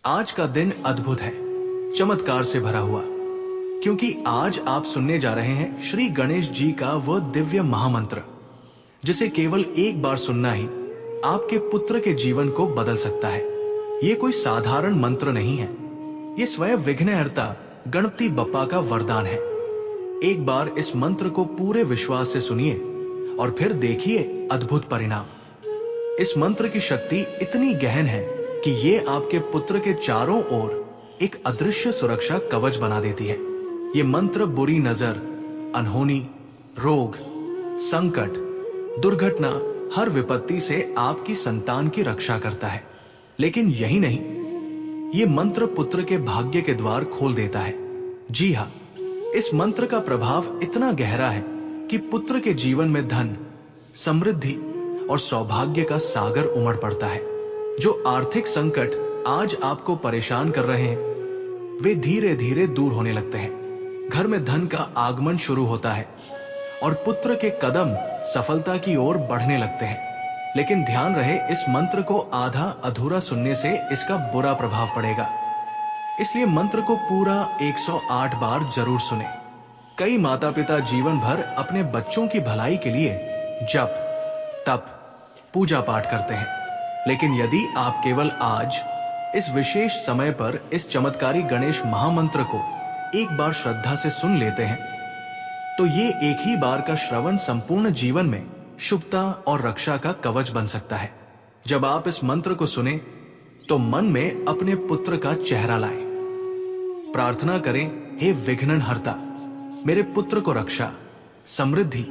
आज का दिन अद्भुत है, चमत्कार से भरा हुआ, क्योंकि आज आप सुनने जा रहे हैं श्री गणेश जी का वह दिव्य महामंत्र जिसे केवल एक बार सुनना ही आपके पुत्र के जीवन को बदल सकता है। ये कोई साधारण मंत्र नहीं है, ये स्वयं विघ्नहर्ता गणपति बप्पा का वरदान है। एक बार इस मंत्र को पूरे विश्वास से सुनिए और फिर देखिए अद्भुत परिणाम। इस मंत्र की शक्ति इतनी गहन है कि ये आपके पुत्र के चारों ओर एक अदृश्य सुरक्षा कवच बना देती है। ये मंत्र बुरी नजर, अनहोनी, रोग, संकट, दुर्घटना, हर विपत्ति से आपकी संतान की रक्षा करता है। लेकिन यही नहीं, ये मंत्र पुत्र के भाग्य के द्वार खोल देता है। जी हाँ, इस मंत्र का प्रभाव इतना गहरा है कि पुत्र के जीवन में धन, समृद्धि और सौभाग्य का सागर उमड़ पड़ता है। जो आर्थिक संकट आज आपको परेशान कर रहे हैं, वे धीरे धीरे दूर होने लगते हैं। घर में धन का आगमन शुरू होता है और पुत्र के कदम सफलता की ओर बढ़ने लगते हैं। लेकिन ध्यान रहे, इस मंत्र को आधा अधूरा सुनने से इसका बुरा प्रभाव पड़ेगा। इसलिए मंत्र को पूरा 108 बार जरूर सुने। कई माता पिता जीवन भर अपने बच्चों की भलाई के लिए जप, तप, पूजा पाठ करते हैं, लेकिन यदि आप केवल आज इस विशेष समय पर इस चमत्कारी गणेश महामंत्र को एक बार श्रद्धा से सुन लेते हैं, तो ये एक ही बार का श्रवण संपूर्ण जीवन में शुभता और रक्षा का कवच बन सकता है। जब आप इस मंत्र को सुने तो मन में अपने पुत्र का चेहरा लाएं। प्रार्थना करें, हे विघ्नहर्ता, मेरे पुत्र को रक्षा, समृद्धि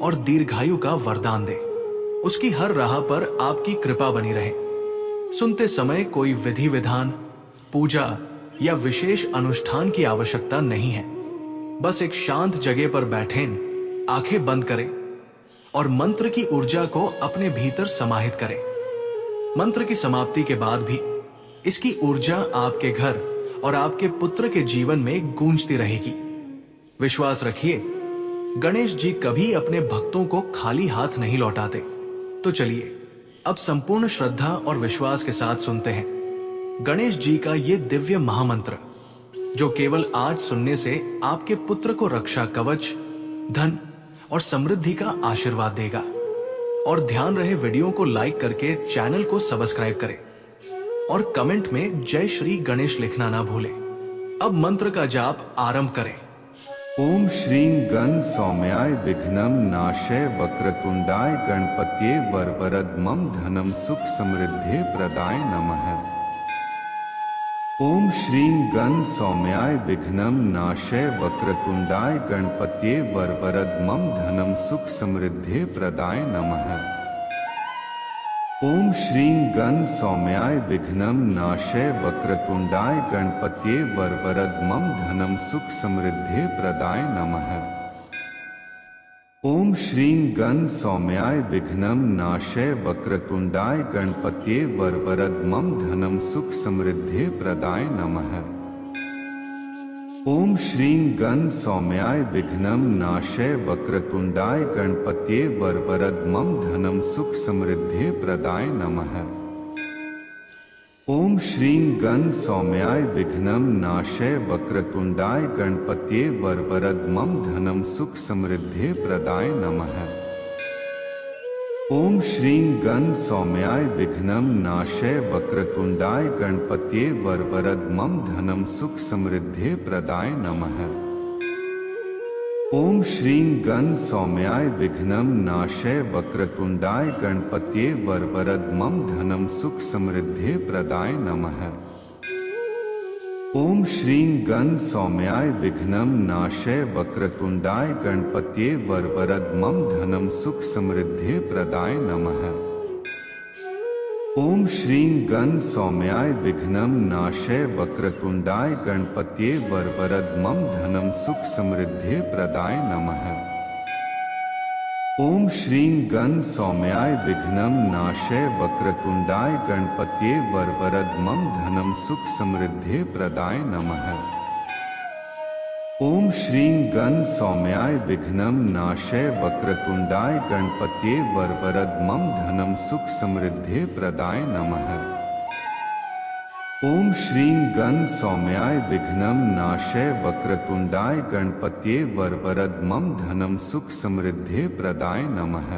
और दीर्घायु का वरदान दे। उसकी हर राह पर आपकी कृपा बनी रहे। सुनते समय कोई विधि विधान, पूजा या विशेष अनुष्ठान की आवश्यकता नहीं है। बस एक शांत जगह पर बैठें, आंखें बंद करें और मंत्र की ऊर्जा को अपने भीतर समाहित करें। मंत्र की समाप्ति के बाद भी इसकी ऊर्जा आपके घर और आपके पुत्र के जीवन में गूंजती रहेगी। विश्वास रखिए, गणेश जी कभी अपने भक्तों को खाली हाथ नहीं लौटाते। तो चलिए अब संपूर्ण श्रद्धा और विश्वास के साथ सुनते हैं गणेश जी का ये दिव्य महामंत्र, जो केवल आज सुनने से आपके पुत्र को रक्षा कवच, धन और समृद्धि का आशीर्वाद देगा। और ध्यान रहे, वीडियो को लाइक करके चैनल को सब्सक्राइब करें और कमेंट में जय श्री गणेश लिखना ना भूलें। अब मंत्र का जाप आरंभ करें। ओम श्रीं गण सौम्याय विघ्नं नाशय वक्रतुंडाय गणपत्ये वरवरदमं धनं सुख समृद्धि प्रदाय नमः। ओम श्रीं गण सौम्याय विघ्नं नाशय वक्रतुंडाय गणपत्ये वरवरदमं धनं सुख समृद्धि प्रदाय नमः। ओम श्रीं गण सौम्याय विघ्नं नाशय वक्रतुंडाय गणपत्ये वरवरदमं धनं सुख समृद्धि प्रदाय नमः। ओम श्रीं गण सौम्याय विघ्नं नाशय वक्रतुंडाय गणपत्ये वरवरदमं धनं सुख समृद्धि प्रदाय नमः। ओम श्रीं गण सौम्याय विघ्नं नाशय वक्रतुंडाय गणपत्ये वरवरदमं धनं सुख समृद्धि प्रदाय नमः। ओम श्रीं गण सौम्याय विघ्नं नाशय वक्रतुंडाय गणपत्ये वरवरदमं धनं सुख समृद्धि प्रदाय नमः। ओम श्रीं गण सौम्याय विघ्नं नाशय वक्रतुंडाय गणपत्ये वरवरदमं धनं सुख समृद्धि प्रदाय नमः। ओम श्रीं गण सौम्याय विघ्नं नाशय वक्रतुंडाय गणपत्ये वरवरदमं धनं सुख समृद्धि प्रदाय नमः। ओम श्रीं गण सौम्याय विघ्नं नाशय वक्रतुंडाय गणपत्ये वरवरदमं धनं सुख समृद्धि प्रदाय नमः। ओम श्रीं गण सौम्याय विघ्नं नाशय वक्रतुंडाय गणपत्ये वरवरदमं धनं सुख समृद्धि प्रदाय नमः। ओम श्रीं गण सौम्याय विघ्नं नाशय वक्रतुंडाय गणपत्ये वरवरदमं धनं सुख समृद्धि प्रदाय नमः। ओम श्रीं गण सौम्याय विघ्नं नाशय वक्रतुंडाय गणपत्ये वरवरदमं धनं सुख समृद्धि प्रदाय नमः। ओम श्रीं गण सौम्याय विघ्नं नाशय वक्रतुंडाय गणपत्ये वरवरद मम धनम सुख समृद्धि प्रदाय नमः।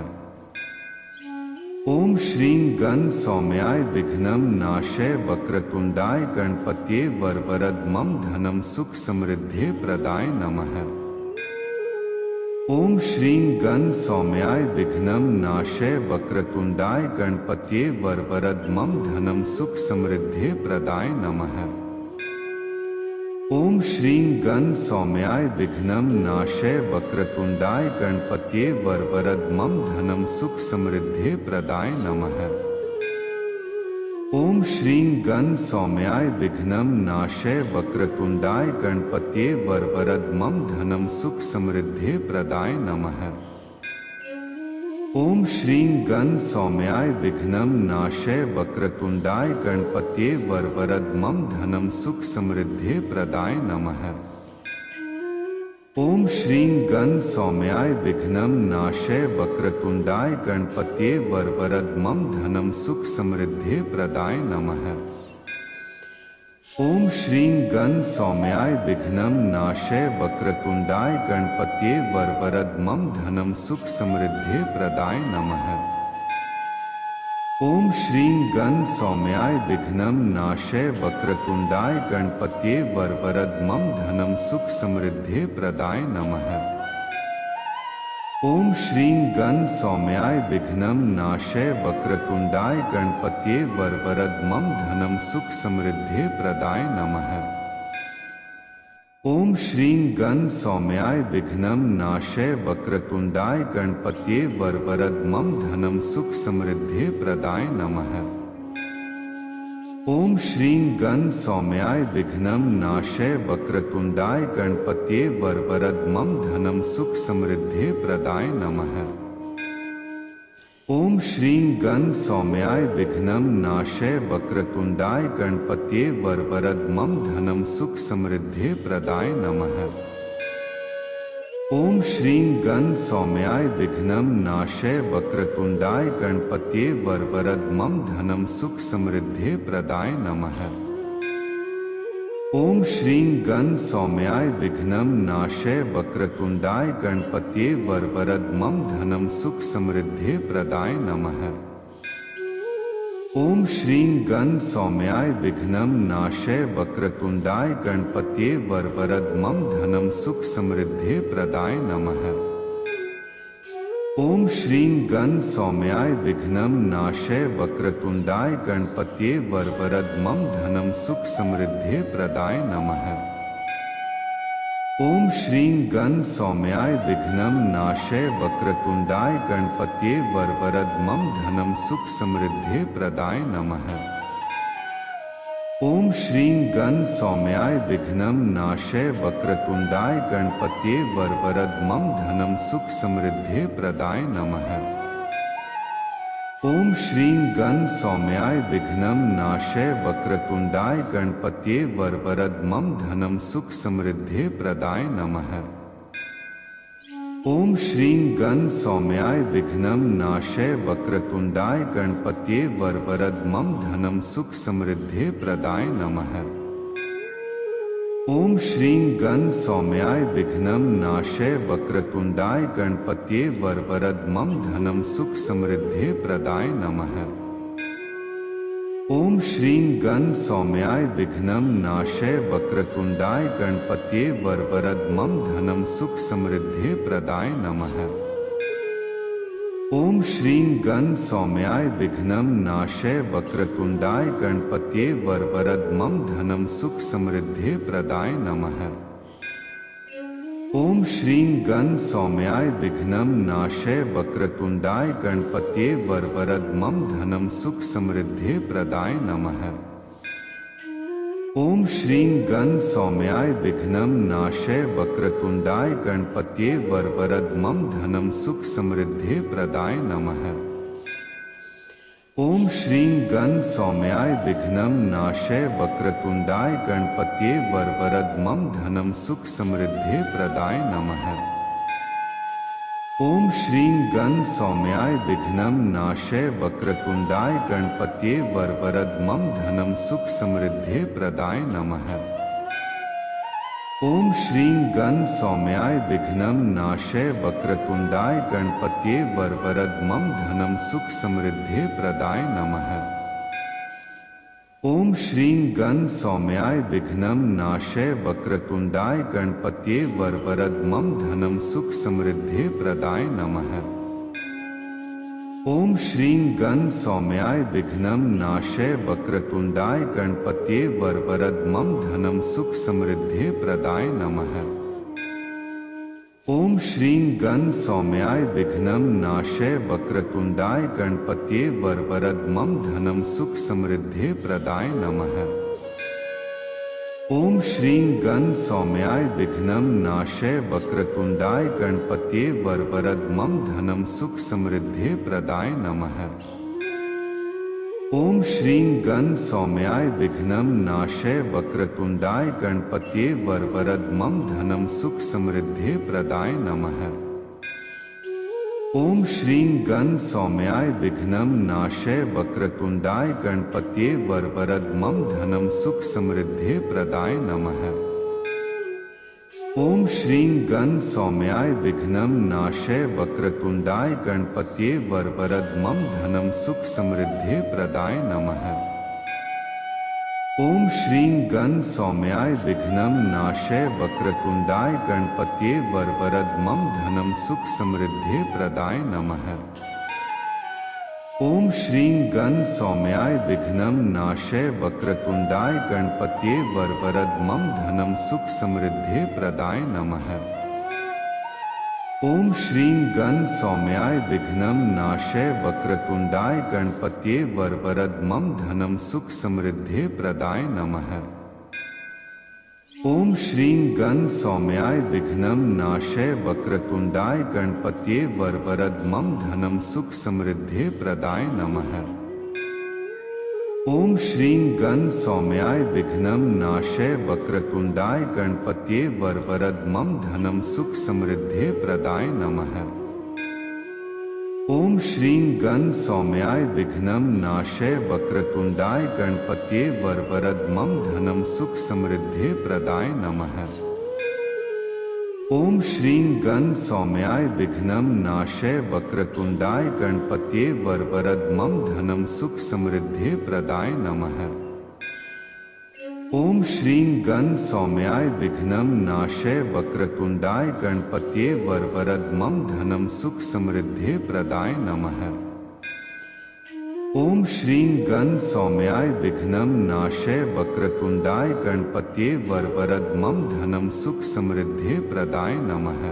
ओम श्रीं गण सौम्याय विघ्नं नाशय वक्रतुंडाय गणपत्ये वरवरद मम धनम सुख समृद्धि प्रदाय नमः। ओम श्रीं गण सौम्याय विघ्नं नाशय वक्रतुंडाय गणपत्ये वरवरद मम धनम सुख समृद्धि प्रदाय नमः। ओम श्रीं गण सौम्याय विघ्नं नाशय वक्रतुंडाय गणपत्ये वरवरद मम धनम सुख समृद्धि प्रदाय नमः। ओम श्रीं गण सौम्याय विघ्नं नाशय वक्रतुंडाय गणपत्ये वरवरद मम धनम सुख समृद्धि प्रदाय नमः। ओम श्रीं गण सौम्याय विघ्नं नाशय वक्रतुंडाय गणपत्ये वरवरद मम धनम सुख समृद्धि प्रदाय नमः। ओम श्रीं गण सौम्याय विघ्नं नाशय वक्रतुंडाय गणपत्ये वरवरद मम धनम सुख समृद्धि प्रदाय नमः। ओम श्रीं गण सौम्याय विघ्नं नाशय वक्रतुंडाय गणपत्ये वरवरद मम धनम सुख समृद्धि प्रदाय नमः। ओम श्रीं गण सौम्याय विघ्नं नाशय वक्रतुंडाय गणपत्ये वरवरद मम धनम सुख समृद्धि प्रदाय नमः। ओम श्रीं गण सौम्याय विघ्नं नाशय वक्रतुंडाय गणपत्ये वरवरद मम धनम सुख समृद्धि प्रदाय नमः। ओम श्रीं गण सौम्याय विघ्नं नाशय वक्रतुंडाय गणपत्ये वरवरद मम धनम सुख समृद्धि प्रदाय नमः। ओम श्रीं गण सौम्याय विघ्नं नाशय वक्रतुंडाय गणपत्ये वरवरद मम धनम सुख समृद्धि प्रदाय नमः। ओम श्रीं गण सौम्याय विघ्नं नाशय वक्रतुंडाय गणपत्ये वरवरद मम धनम सुख समृद्धि प्रदाय नमः। ओम श्रीं गण सौम्याय विघ्नं नाशय वक्रतुंडाय गणपत्ये वरवरद मम धनम सुख समृद्धि प्रदाय नमः। ओम श्रीं गण सौम्याय विघ्नं नाशय वक्रतुंडाय गणपत्ये वरवरद मम धनम सुख समृद्धि प्रदाय नमः। ओम श्रीं गण सौम्याय विघ्नं नाशय वक्रतुंडाय गणपत्ये वरवरद मम धनम सुख समृद्धि प्रदाय नमः। ओम श्रीं गण सौम्याय विघ्नं नाशय वक्रतुंडाय गणपत्ये वरवरद मम धनम सुख समृद्धि प्रदाय नमः। ओम श्रीं गण सौम्याय विघ्नं नाशय वक्रतुंडाय गणपत्ये वरवरद मम धनम सुख समृद्धि प्रदाय नमः। ओम श्रीं गण सौम्याय विघ्नं नाशय वक्रतुंडाय गणपत्ये वरवरद मम धनम सुख समृद्धि प्रदाय नमः। ओम श्रीं गण सौम्याय विघ्नं नाशय वक्रतुंडाय गणपत्ये वरवरद मम धनम सुख समृद्धि प्रदाय नमः। ओम श्रीं गण सौम्याय विघ्नं नाशय वक्रतुंडाय गणपत्ये वरवरद मम धनम सुख समृद्धि प्रदाय नमः। ओम श्रीं गण सौम्याय विघ्नं नाशय वक्रतुंडाय गणपत्ये वरवरद मम धनम सुख समृद्धि प्रदाय नमः। ओम श्रीं गण सौम्याय विघ्नं नाशय वक्रतुंडाय गणपत्ये वरवरद मम धनम सुख समृद्धि प्रदाय नमः। ओम श्रीं गण सौम्याय विघ्नं नाशय वक्रतुंडाय गणपत्ये वरवरद मम धनम सुख समृद्धि प्रदाय नमः। ओम श्रीं गण सौम्याय विघ्नं नाशय वक्रतुंडाय गणपत्ये वरवरद मम धनम सुख समृद्धि प्रदाय नमः। ओम श्रीं गण सौम्याय विघ्नं नाशय वक्रतुंडाय गणपत्ये वरवरद मम धनम सुख समृद्धि प्रदाय नमः। ओम श्रीं गण सौम्याय विघ्नं नाशय वक्रतुंडाय गणपत्ये वरवरद मम धनम सुख समृद्धि प्रदाय नमः। ओम श्रीं गण सौम्याय विघ्नं नाशय वक्रतुंडाय गणपत्ये वरवरद धनम सुख समृद्धि प्रदाय नमः। ओम श्रीं गण सौम्याय विघ्नं नाशय वक्रतुंडाय गणपत्ये वरवरद धनम सुख समृद्धि प्रदाय नमः। ओम श्रीं गण सौम्याय विघ्नं नाशय वक्रतुंडाय गणपत्ये वरवरद धनम सुख समृद्धि प्रदाय नमः। ओम श्रीं गण सौम्याय विघ्नं नाशय वक्रतुंडाय गणपत्ये वरवरद धनम सुख समृद्धि प्रदाय नमः। ओम श्रीं गण सौम्याय विघ्नं नाशय वक्रतुंडाय गणपत्ये वरवरद धनम सुख समृद्धि प्रदाय नमः। ओम श्रीं गण सौम्याय विघ्नं नाशय वक्रतुंडाय गणपत्ये वरवरद धनम सुख समृद्धि प्रदाय नमः। ओम श्रीं गण सौम्याय विघ्नं नाशय वक्रतुंडाय गणपत्ये वरवरद धनम सुख समृद्धि प्रदाय नमः। ओम श्रीं गण सौम्याय विघ्नं नाशय वक्रतुंडाय गणपत्ये वरवरद धनम सुख समृद्धि प्रदाय नमः। ओम श्रीं गण सौम्याय विघ्नं नाशय वक्रतुंडाय गणपत्ये वरवरद धनम सुख समृद्धि प्रदाय नमः। ओम श्रीं गण सौम्याय विघ्नं नाशय वक्रतुंडाय गणपत्ये वरवरद धनम सुख समृद्धि प्रदाय नमः। ओम श्रीं गण सौम्याय विघ्नं नाशय वक्रतुंडाय गणपत्ये वरवरद धनम सुख समृद्धि प्रदाय नमः। ओम श्रीं गण सौम्याय विघ्नं नाशय वक्रतुंडाय गणपत्ये वरवरद धनम सुख समृद्धि प्रदाय नमः। ओम श्रीं गण सौम्याय विघ्नं नाशय वक्रतुंडाय गणपत्ये वरवरद धनम सुख समृद्धि प्रदाय नमः। ओम श्रीं गण सौम्याय विघ्नं नाशय वक्रतुंडाय गणपत्ये वरवरद धनम सुख समृद्धि प्रदाय नमः। ओम श्रीं गण सौम्याय विघ्नं नाशय वक्रतुंडाय गणपत्ये वरवरद धनम सुख समृद्धि प्रदाय नमः। ओम श्रीं गण सौम्याय विघ्नं नाशय वक्रतुंडाय गणपत्ये वरवरद धनम सुख समृद्धि प्रदाय नमः। ओम श्रीं गण सौम्याय विघ्नं नाशय वक्रतुंडाय गणपत्ये वरवरद धनम सुख समृद्धि प्रदाय नमः। ओम श्रीं गण सौम्याय विघ्नं नाशय वक्रतुंडाय गणपत्ये वरवरद धनम सुख समृद्धि प्रदाय नमः।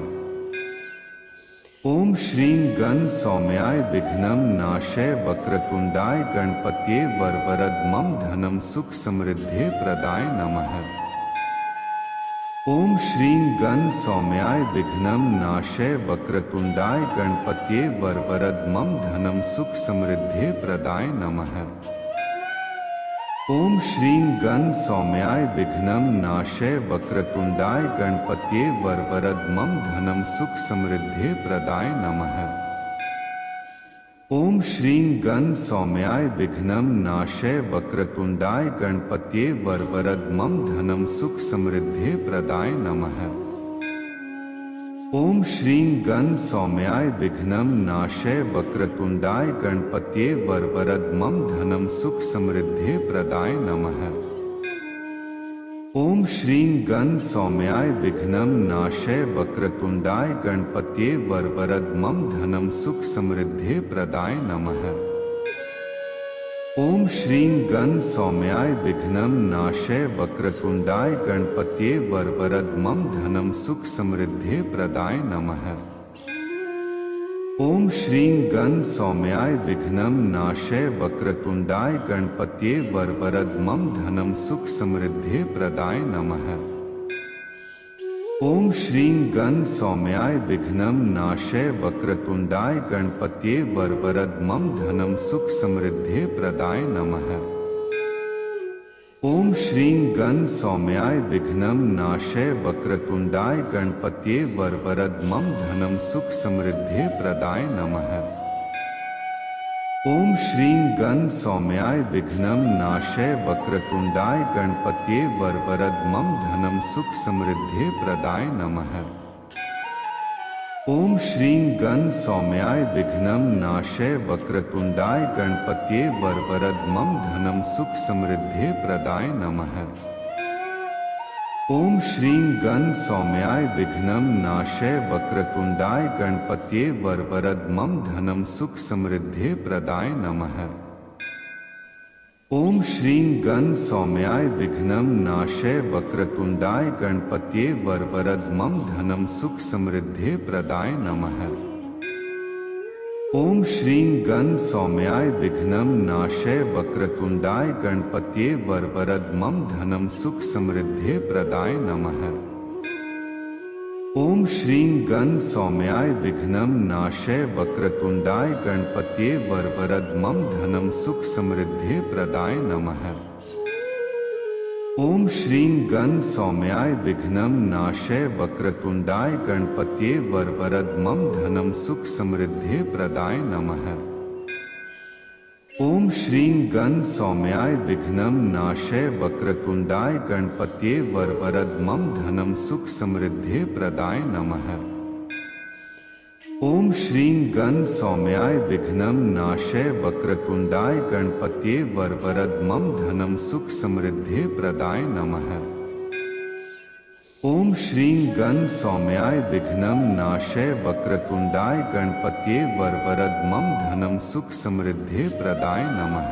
ओम श्रीं गण सौम्याय विघ्नं नाशय वक्रतुंडाय गणपत्ये वरवरद धनम सुख समृद्धि प्रदाय नमः। ओम श्रीं गण सौम्याय विघ्नं नाशय वक्रतुंडाय गणपत्ये वरवरद धनम सुख समृद्धि प्रदाय नमः। ओम श्रीं गण सौम्याय विघ्नं नाशय वक्रतुंडाय गणपत्ये वरवरद धनम सुख समृद्धि प्रदाय नमः। ओम श्रीं गण सौम्याय विघ्नं नाशय वक्रतुंडाय गणपत्ये वरवरद धनम सुख समृद्धि प्रदाय नमः। ओम श्रीं गण सौम्याय विघ्नं नाशय वक्रतुंडाय गणपत्ये वरवरद धनम सुख समृद्धि प्रदाय नमः। ओम श्रीं गण सौम्याय विघ्नं नाशय वक्रतुंडाय गणपत्ये वरवरद धनम सुख समृद्धि प्रदाय नमः। ओम श्रीं गण सौम्याय विघ्नं नाशय वक्रतुंडाय गणपत्ये वरवरद धनम सुख समृद्धि प्रदाय नमः। ओम श्रीं गण सौम्याय विघ्नं नाशय वक्रतुंडाय गणपत्ये वरवरद धनम सुख समृद्धि प्रदाय नमः। ओम श्रीं गण सौम्याय विघ्नं नाशय वक्रतुंडाय गणपत्ये वरवरद धनम सुख समृद्धि प्रदाय नमः। ओम श्रीं गण सौम्याय विघ्नं नाशय वक्रतुंडाय गणपत्ये वरवरद मम धनं सुख समृद्धि प्रदाय नमः। ओम श्रीं गण सौम्याय विघ्नं नाशय वक्रतुंडाय गणपत्ये वरवरद मम धनं सुख समृद्धि प्रदाय नमः। ओम श्रीं गण सौम्याय विघ्नं नाशय वक्रतुंडाय गणपत्ये वरवरद मम धनं सुख समृद्धि प्रदाय नमः। ओम श्रीं गण सौम्याय विघ्नं नाशय वक्रतुंडाय गणपत्ये वरवरद मम धनं सुख समृद्धि प्रदाय नमः। ओम श्रीं गण सौम्याय विघ्नं नाशय वक्रतुंडाय गणपत्ये वरवरद मम धनं सुख समृद्धि प्रदाय नमः। ओम श्रीं गण सौम्याय विघ्नं नाशय वक्रतुंडाय गणपत्ये वरवरद मम धनं सुख समृद्धि प्रदाय नमः। ओम श्रीं गण सौम्याय विघ्नं नाशय वक्रतुंडाय गणपत्ये वरवरद मम धनं सुख समृद्धि प्रदाय नमः। ओम श्रीं गण सौम्याय विघ्नं नाशय वक्रतुंडाय गणपत्ये वरवरद मम धनं सुख समृद्धि प्रदाय नमः। ओम श्रीं गण सौम्याय विघ्नं नाशय वक्रतुंडाय गणपत्ये वरवरद मम धनं सुख समृद्धि प्रदाय नमः। ओम श्रीं गण सौम्याय विघ्नं नाशय वक्रतुंडाय गणपत्ये वरवरद मम धनं सुख समृद्धि प्रदाय नमः। ओम श्रीं गण सौम्याय विघ्नं नाशय वक्रतुंडाय गणपत्ये वरवरद मम धनं सुख समृद्धि प्रदाय नमः।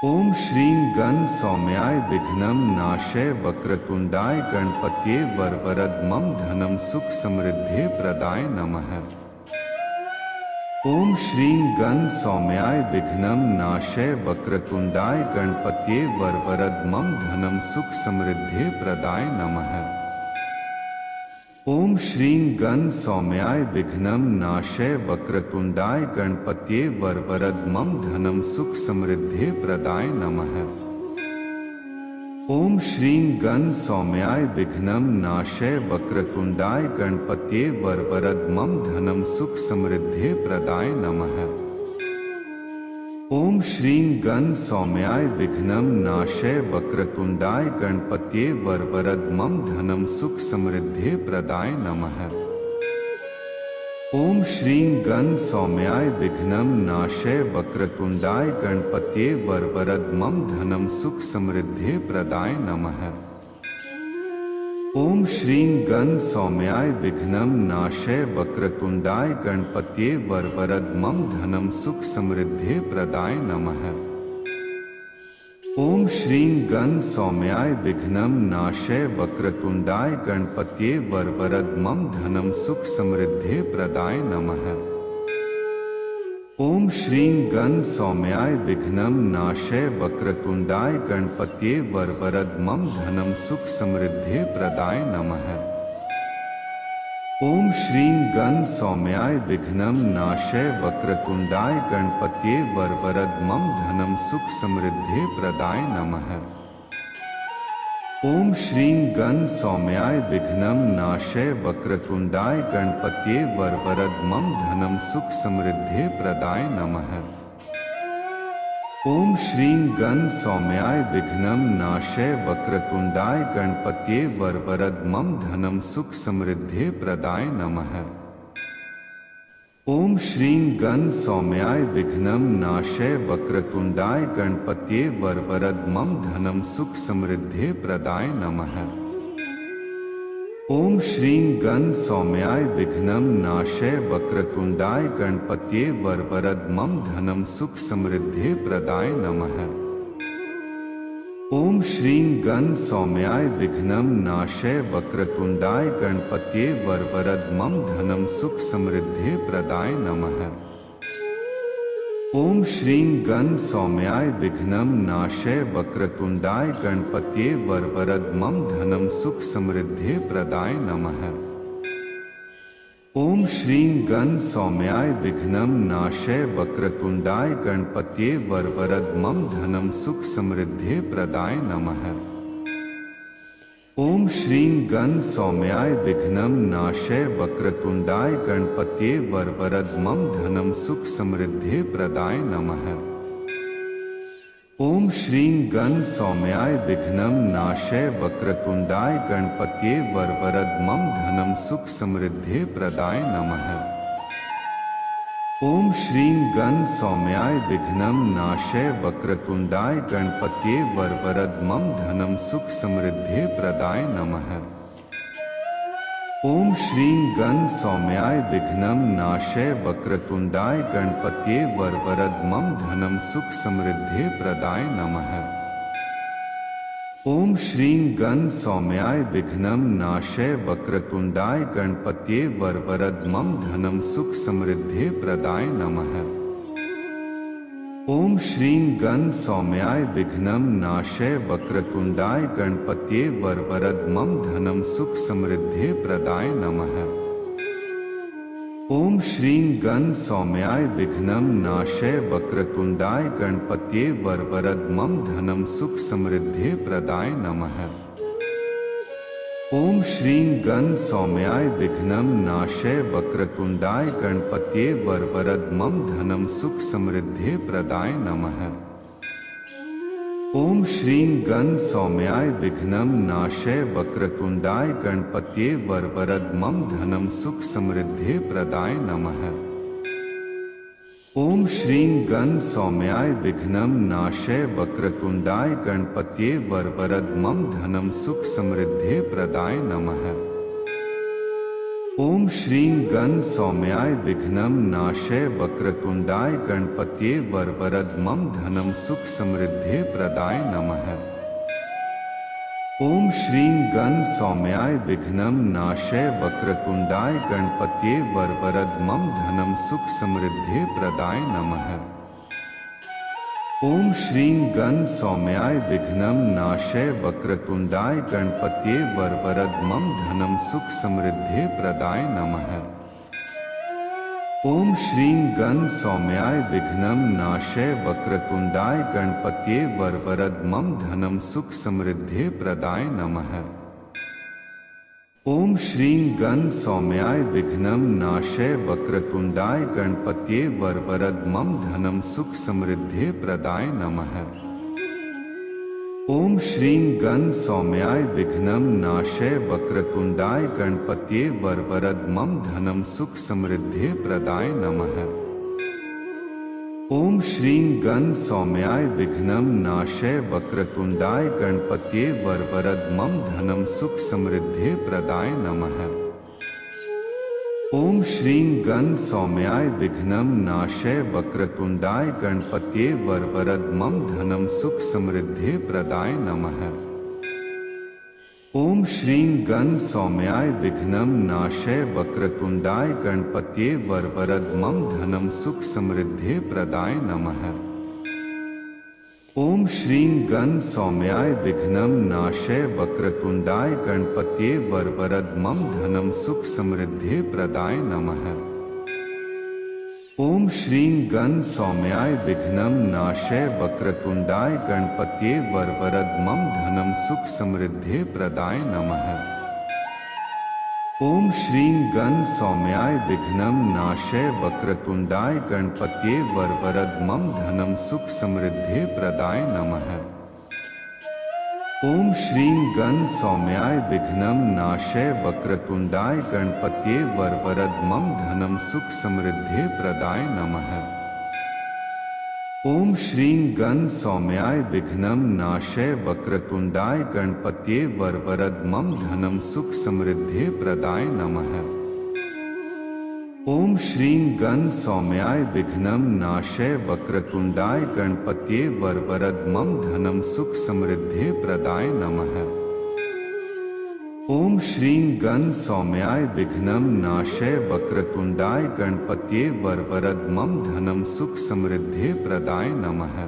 ओम श्रीं गण सौम्याय विघ्नं नाशय वक्रतुंडाय गणपत्ये वरवरद मम धनं सुख समृद्धि प्रदाय नमः। ओम श्रीं गण सौम्याय विघ्नं नाशय वक्रतुंडाय गणपत्ये वरवरद मम धनं सुख समृद्धि प्रदाय नमः। ओम श्रीं गण सौम्याय विघ्नं नाशय वक्रतुंडाय गणपत्ये वरवरद मम धनं सुख समृद्धि प्रदाय नमः। ओम श्रीं गण सौम्याय विघ्नं नाशय वक्रतुंडाय गणपत्ये वरवरद मम धनं सुख समृद्धि प्रदाय नमः। ओम श्रीं गण सौम्याय विघ्नं नाशय वक्रतुंडाय गणपत्ये वरवरद मम धनं सुख समृद्धि प्रदाय नमः। ओम श्रीं गण सौम्याय विघ्नं नाशय वक्रतुंडाय गणपत्ये वरवरद मम धनं सुख समृद्धि प्रदाय नमः। ओम श्रीं गण सौम्याय विघ्नं नाशय वक्रतुंडाय गणपत्ये वरवरद मम धनं सुख समृद्धि प्रदाय नमः। ओम श्रीं गण सौम्याय विघ्नं नाशय वक्रतुंडाय गणपत्ये वरवरद मम धनं सुख समृद्धि प्रदाय नमः। ओम श्रीं गण सौम्याय विघ्नं नाशय वक्रतुंडाय गणपत्ये वरवरद मम धनं सुख समृद्धि प्रदाय नमः। ओम श्रीं गण सौम्याय विघ्नं नाशय वक्रतुंडाय गणपत्ये वरवरद मम धनं सुख समृद्धि प्रदाय नमः। ओम श्रीं गण सौम्याय विघ्नं नाशय वक्रतुंडाय गणपत्ये वरवरद मम धनं सुख समृद्धि प्रदाय नमः। ओम श्रीं गण सौम्याय विघ्नं नाशय वक्रतुंडाय गणपत्ये वरवरद मम धनं सुख समृद्धि प्रदाय नमः। ओम श्रीं गण सौम्याय विघ्नं नाशय वक्रतुंडाय गणपत्ये वरवरद मम धनं सुख समृद्धि प्रदाय नमः। ओम श्रीं गण सौम्याय विघ्नं नाशय वक्रतुंडाय गणपत्ये वरवरद मम धनं सुख समृद्धि प्रदाय नमः। ओम श्रीं गण सौम्याय विघ्नं नाशय वक्रतुंडाय गणपत्ये वरवरद मम धनं सुख समृद्धि प्रदाय नमः। ओम श्रीं गण सौम्याय विघ्नं नाशय वक्रतुंडाय गणपत्ये वरवरद मम धनं सुख समृद्धि प्रदाय नमः। ओम श्रीं गण सौम्याय विघ्नं नाशय वक्रतुंडाय गणपत्ये वरवरद धनम सुख समृद्धि प्रदाय नमः। ओम श्रीं गण सौम्याय विघ्नं नाशय वक्रतुंडाय गणपत्ये वरवरद धनम सुख समृद्धि प्रदाय नमः। ओम श्रीं गण सौम्याय विघ्नं नाशय वक्रतुंडाय गणपत्ये वरवरद धनम सुख समृद्धि प्रदाय नमः। ओम श्रीं गण सौम्याय विघ्नं नाशय वक्रतुंडाय गणपत्ये वरवरद धनम सुख समृद्धि प्रदाय नमः। ओम श्रीं गण सौम्याय विघ्नं नाशय वक्रतुंडाय गणपत्ये वरवरद धनम सुख समृद्धि प्रदाय नमः। ओम श्रीं गण सौम्याय विघ्नं नाशय वक्रतुंडाय गणपत्ये वरवरद धनम सुख समृद्धि प्रदाय नमः। ओम श्रीं गण सौम्याय विघ्नं नाशय वक्रतुंडाय गणपत्ये वरवरद धनम सुख समृद्धि प्रदाय नमः। ओम श्रीं गण सौम्याय विघ्नं नाशय वक्रतुंडाय गणपत्ये वरवरद धनम सुख समृद्धि प्रदाय नमः। ओम श्रीं गण सौम्याय विघ्नं नाशय वक्रतुंडाय गणपत्ये वरवरद धनम सुख समृद्धि प्रदाय नमः। ओम श्रीं गण सौम्याय विघ्नं नाशय वक्रतुंडाय गणपत्ये वरवरद धनम सुख समृद्धि प्रदाय नमः। ओम श्रीं गण सौम्याय विघ्नं नाशय वक्रतुंडाय गणपत्ये वरवरद धनम सुख समृद्धि प्रदाय नमः। ओम श्रीं गण सौम्याय विघ्नं नाशय वक्रतुंडाय गणपत्ये वरवरद धनम सुख समृद्धि प्रदाय नमः। ओम श्रीं गण सौम्याय विघ्नं नाशय वक्रतुंडाय गणपत्ये वरवरद धनम सुख समृद्धि प्रदाय नमः। ओम श्रीं गण सौम्याय विघ्नं नाशय वक्रतुंडाय गणपत्ये वरवरद धनम सुख समृद्धि प्रदाय नमः। ओम श्रीं गण सौम्याय विघ्नं नाशय वक्रतुंडाय गणपत्ये वरवरद धनम सुख समृद्धि प्रदाय नमः। ओम श्रीं गण सौम्याय विघ्नं नाशय वक्रतुंडाय गणपत्ये वरवरद धनम सुख समृद्धि प्रदाय नमः। ओम श्रीं गण सौम्याय विघ्नं नाशय वक्रतुंडाय गणपत्ये वरवरद धनम सुख समृद्धि प्रदाय नमः। ओम श्रीं गण सौम्याय विघ्नं नाशय वक्रतुंडाय गणपत्ये वरवरद धनम सुख समृद्धि प्रदाय नमः। ओम श्रीं गण सौम्याय विघ्नं नाशय वक्रतुंडाय गणपत्ये वरवरद धनम सुख समृद्धि प्रदाय नमः। ओम श्रीं गण सौम्याय विघ्नं नाशय वक्रतुंडाय गणपत्ये वरवरद धनम सुख समृद्धि प्रदाय नमः। ओम श्रीं गण सौम्याय विघ्नं नाशय वक्रतुंडाय गणपत्ये वरवरद धनम सुख समृद्धि प्रदाय नमः। ओम श्रीं गण सौम्याय विघ्नं नाशय वक्रतुंडाय गणपत्ये वरवरद धनम सुख समृद्धि प्रदाय नमः। ओम श्रीं गण सौम्याय विघ्नं नाशय वक्रतुंडाय गणपत्ये वरवरद धनम सुख समृद्धि प्रदाय नमः। ओम श्रीं गण सौम्याय विघ्नं नाशय वक्रतुंडाय गणपत्ये वरवरद धनम सुख समृद्धि प्रदाय नमः। ओम श्रीं गण सौम्याय विघ्नं नाशय वक्रतुंडाय गणपत्ये वरवरद धनम सुख समृद्धि प्रदाय नमः। ओम श्रीं गण सौम्याय विघ्नं नाशय वक्रतुंडाय गणपत्ये वरवरद धनम सुख समृद्धि प्रदाय नमः। ओम श्रीं गण सौम्याय विघ्नं नाशय वक्रतुंडाय गणपत्ये वरवरद धनम सुख समृद्धि प्रदाय नमः।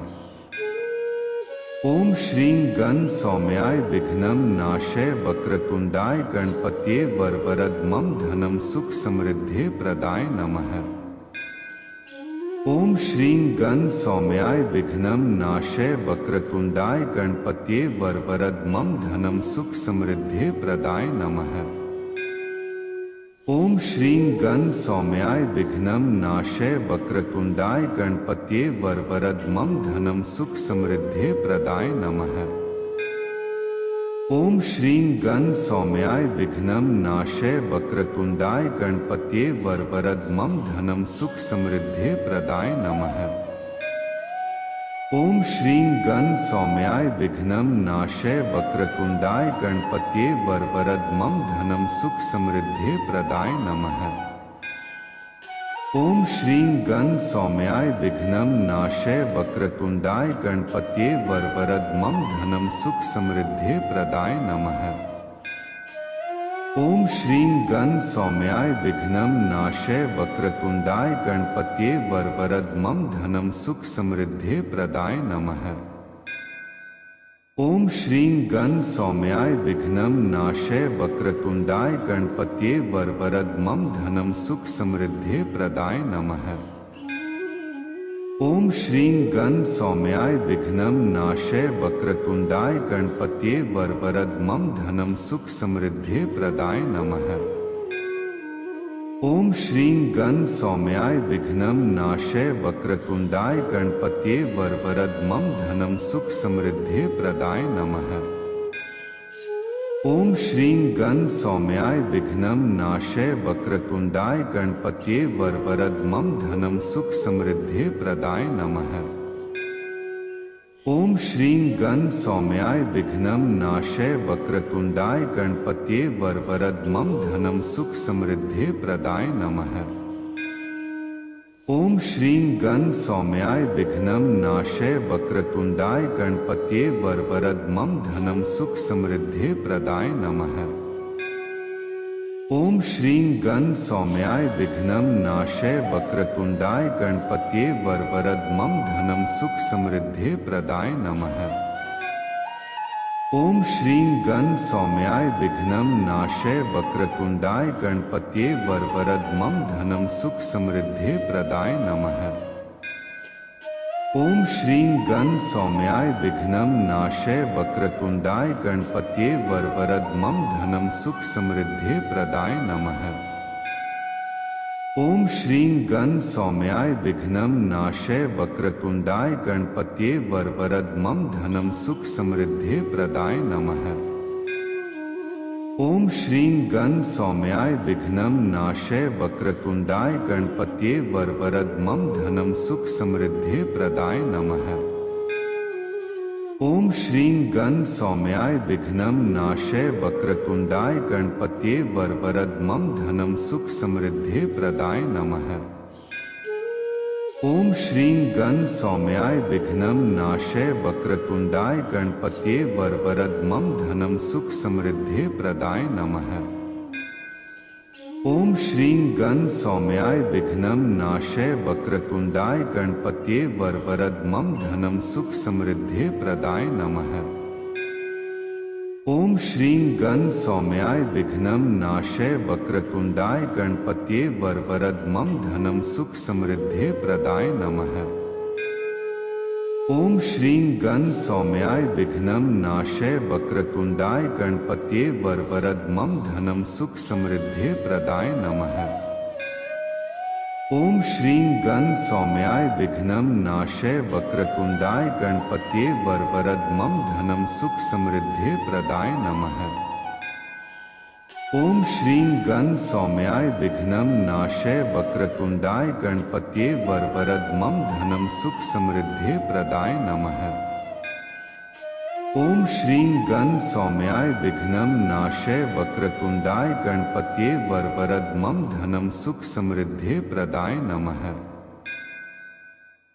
ओम श्रीं गण सौम्याय विघ्नं नाशय वक्रतुंडाय गणपतये वरवरद मम धनं सुख समृद्धि प्रदाय नमः। ओम श्रीं गण सौम्याय विघ्नं नाशय वक्रतुंडाय गणपतये वरवरद मम धनं सुख समृद्धि प्रदाय नमः। ओम श्रीं गण सौम्याय विघ्नं नाशय वक्रतुंडाय गणपतये वरवरद मम धनं सुख समृद्धि प्रदाय नमः। ओम श्रीं गण सौम्याय विघ्नं नाशय वक्रतुंडाय गणपतये वरवरद मम धनं सुख समृद्धि प्रदाय नमः। ओम श्रीं गण सौम्याय विघ्नं नाशय वक्रतुंडाय गणपतये वरवरद मम धनं सुख समृद्धि प्रदाय नमः। ओम श्रीं गण सौम्याय विघ्नं नाशय वक्रतुंडाय गणपतये वरवरद मम धनं सुख समृद्धि प्रदाय नमः। ओम श्रीं गण सौम्याय विघ्नं नाशय वक्रतुंडाय गणपतये वरवरद मम धनं सुख समृद्धि प्रदाय नमः। ओम श्रीं गण सौम्याय विघ्नं नाशय वक्रतुंडाय गणपतये वरवरद मम धनं सुख समृद्धि प्रदाय नमः। ओम श्रीं गण सौम्याय विघ्नं नाशय वक्रतुंडाय गणपतये वरवरद मम धनं सुख समृद्धि प्रदाय नमः। ओम श्रीं गण सौम्याय विघ्नं नाशय वक्रतुंडाय गणपतये वरवरद मम धनं सुख समृद्धि प्रदाय नमः। ओम श्रीं गण सौम्याय विघ्नं नाशय वक्रतुंडाय गणपतये वरवरद मम धनं सुख समृद्धि प्रदाय नमः। ओम श्रीं गण सौम्याय विघ्नं नाशय वक्रतुंडाय गणपतये वरवरद मम धनं सुख समृद्धि प्रदाय नमः। ओम श्रीं गण सौम्याय विघ्नं नाशय वक्रतुंडाय गणपतये वरवरद मम धनं सुख समृद्धि प्रदाय नमः। ओम श्रीं गण सौम्याय विघ्नं नाशय वक्रतुंडाय गणपतये वरवरद मम धनं सुख समृद्धि प्रदाय नमः। ओम श्रीं गण सौम्याय विघ्नं नाशय वक्रतुंडाय गणपतये वरवरद मम धनं सुख समृद्धि प्रदाय नमः। ओम श्रीं गण सौम्याय विघ्नं नाशय वक्रतुंडाय गणपतये वरवरद मम धनं सुख समृद्धि प्रदाय नमः। ओम श्रीं गण सौम्याय विघ्नं नाशय वक्रतुंडाय गणपतये वरवरद मम धनं सुख समृद्धि प्रदाय नमः। ओम श्रीं गण सौम्याय विघ्नं नाशय वक्रतुंडाय गणपतये वरवरद मम धनं सुख समृद्धि प्रदाय नमः। ओम श्रीं गण सौम्याय विघ्नं नाशय वक्रतुंडाय गणपतये वरवरद मम धनं सुख समृद्धि प्रदाय नमः। ओम श्रीं गण सौम्याय विघ्नं नाशय वक्रतुंडाय गणपतये वरवरद मम धनं सुख समृद्धि प्रदाय नमः। ओम श्रीं गण सौम्याय विघ्नं नाशय वक्रतुंडाय गणपतये वरवरद मम धनं सुख समृद्धि प्रदाय नमः। ओम श्रीं गण सौम्याय विघ्नं नाशय वक्रतुंडाय गणपतये वरवरद मम धनं सुख समृद्धि प्रदाय नमः। ओम श्रीं गण सौम्याय विघ्नं नाशय वक्रतुंडाय गणपतये वरवरद मम धनं सुख समृद्धि प्रदाय नमः। ओम श्रीं गण सौम्याय विघ्नं नाशय वक्रतुंडाय गणपतये वरवरद मम धनं सुख समृद्धि प्रदाय नमः। ओम श्रीं गण सौम्याय विघ्नं नाशय वक्रतुंडाय गणपतये वरवरद मम धनं सुख समृद्धि प्रदाय नमः। ओम श्रीं गण सौम्याय विघ्नं नाशय वक्रतुंडाय गणपतये वरवरद मम धनं सुख समृद्धि प्रदाय नमः।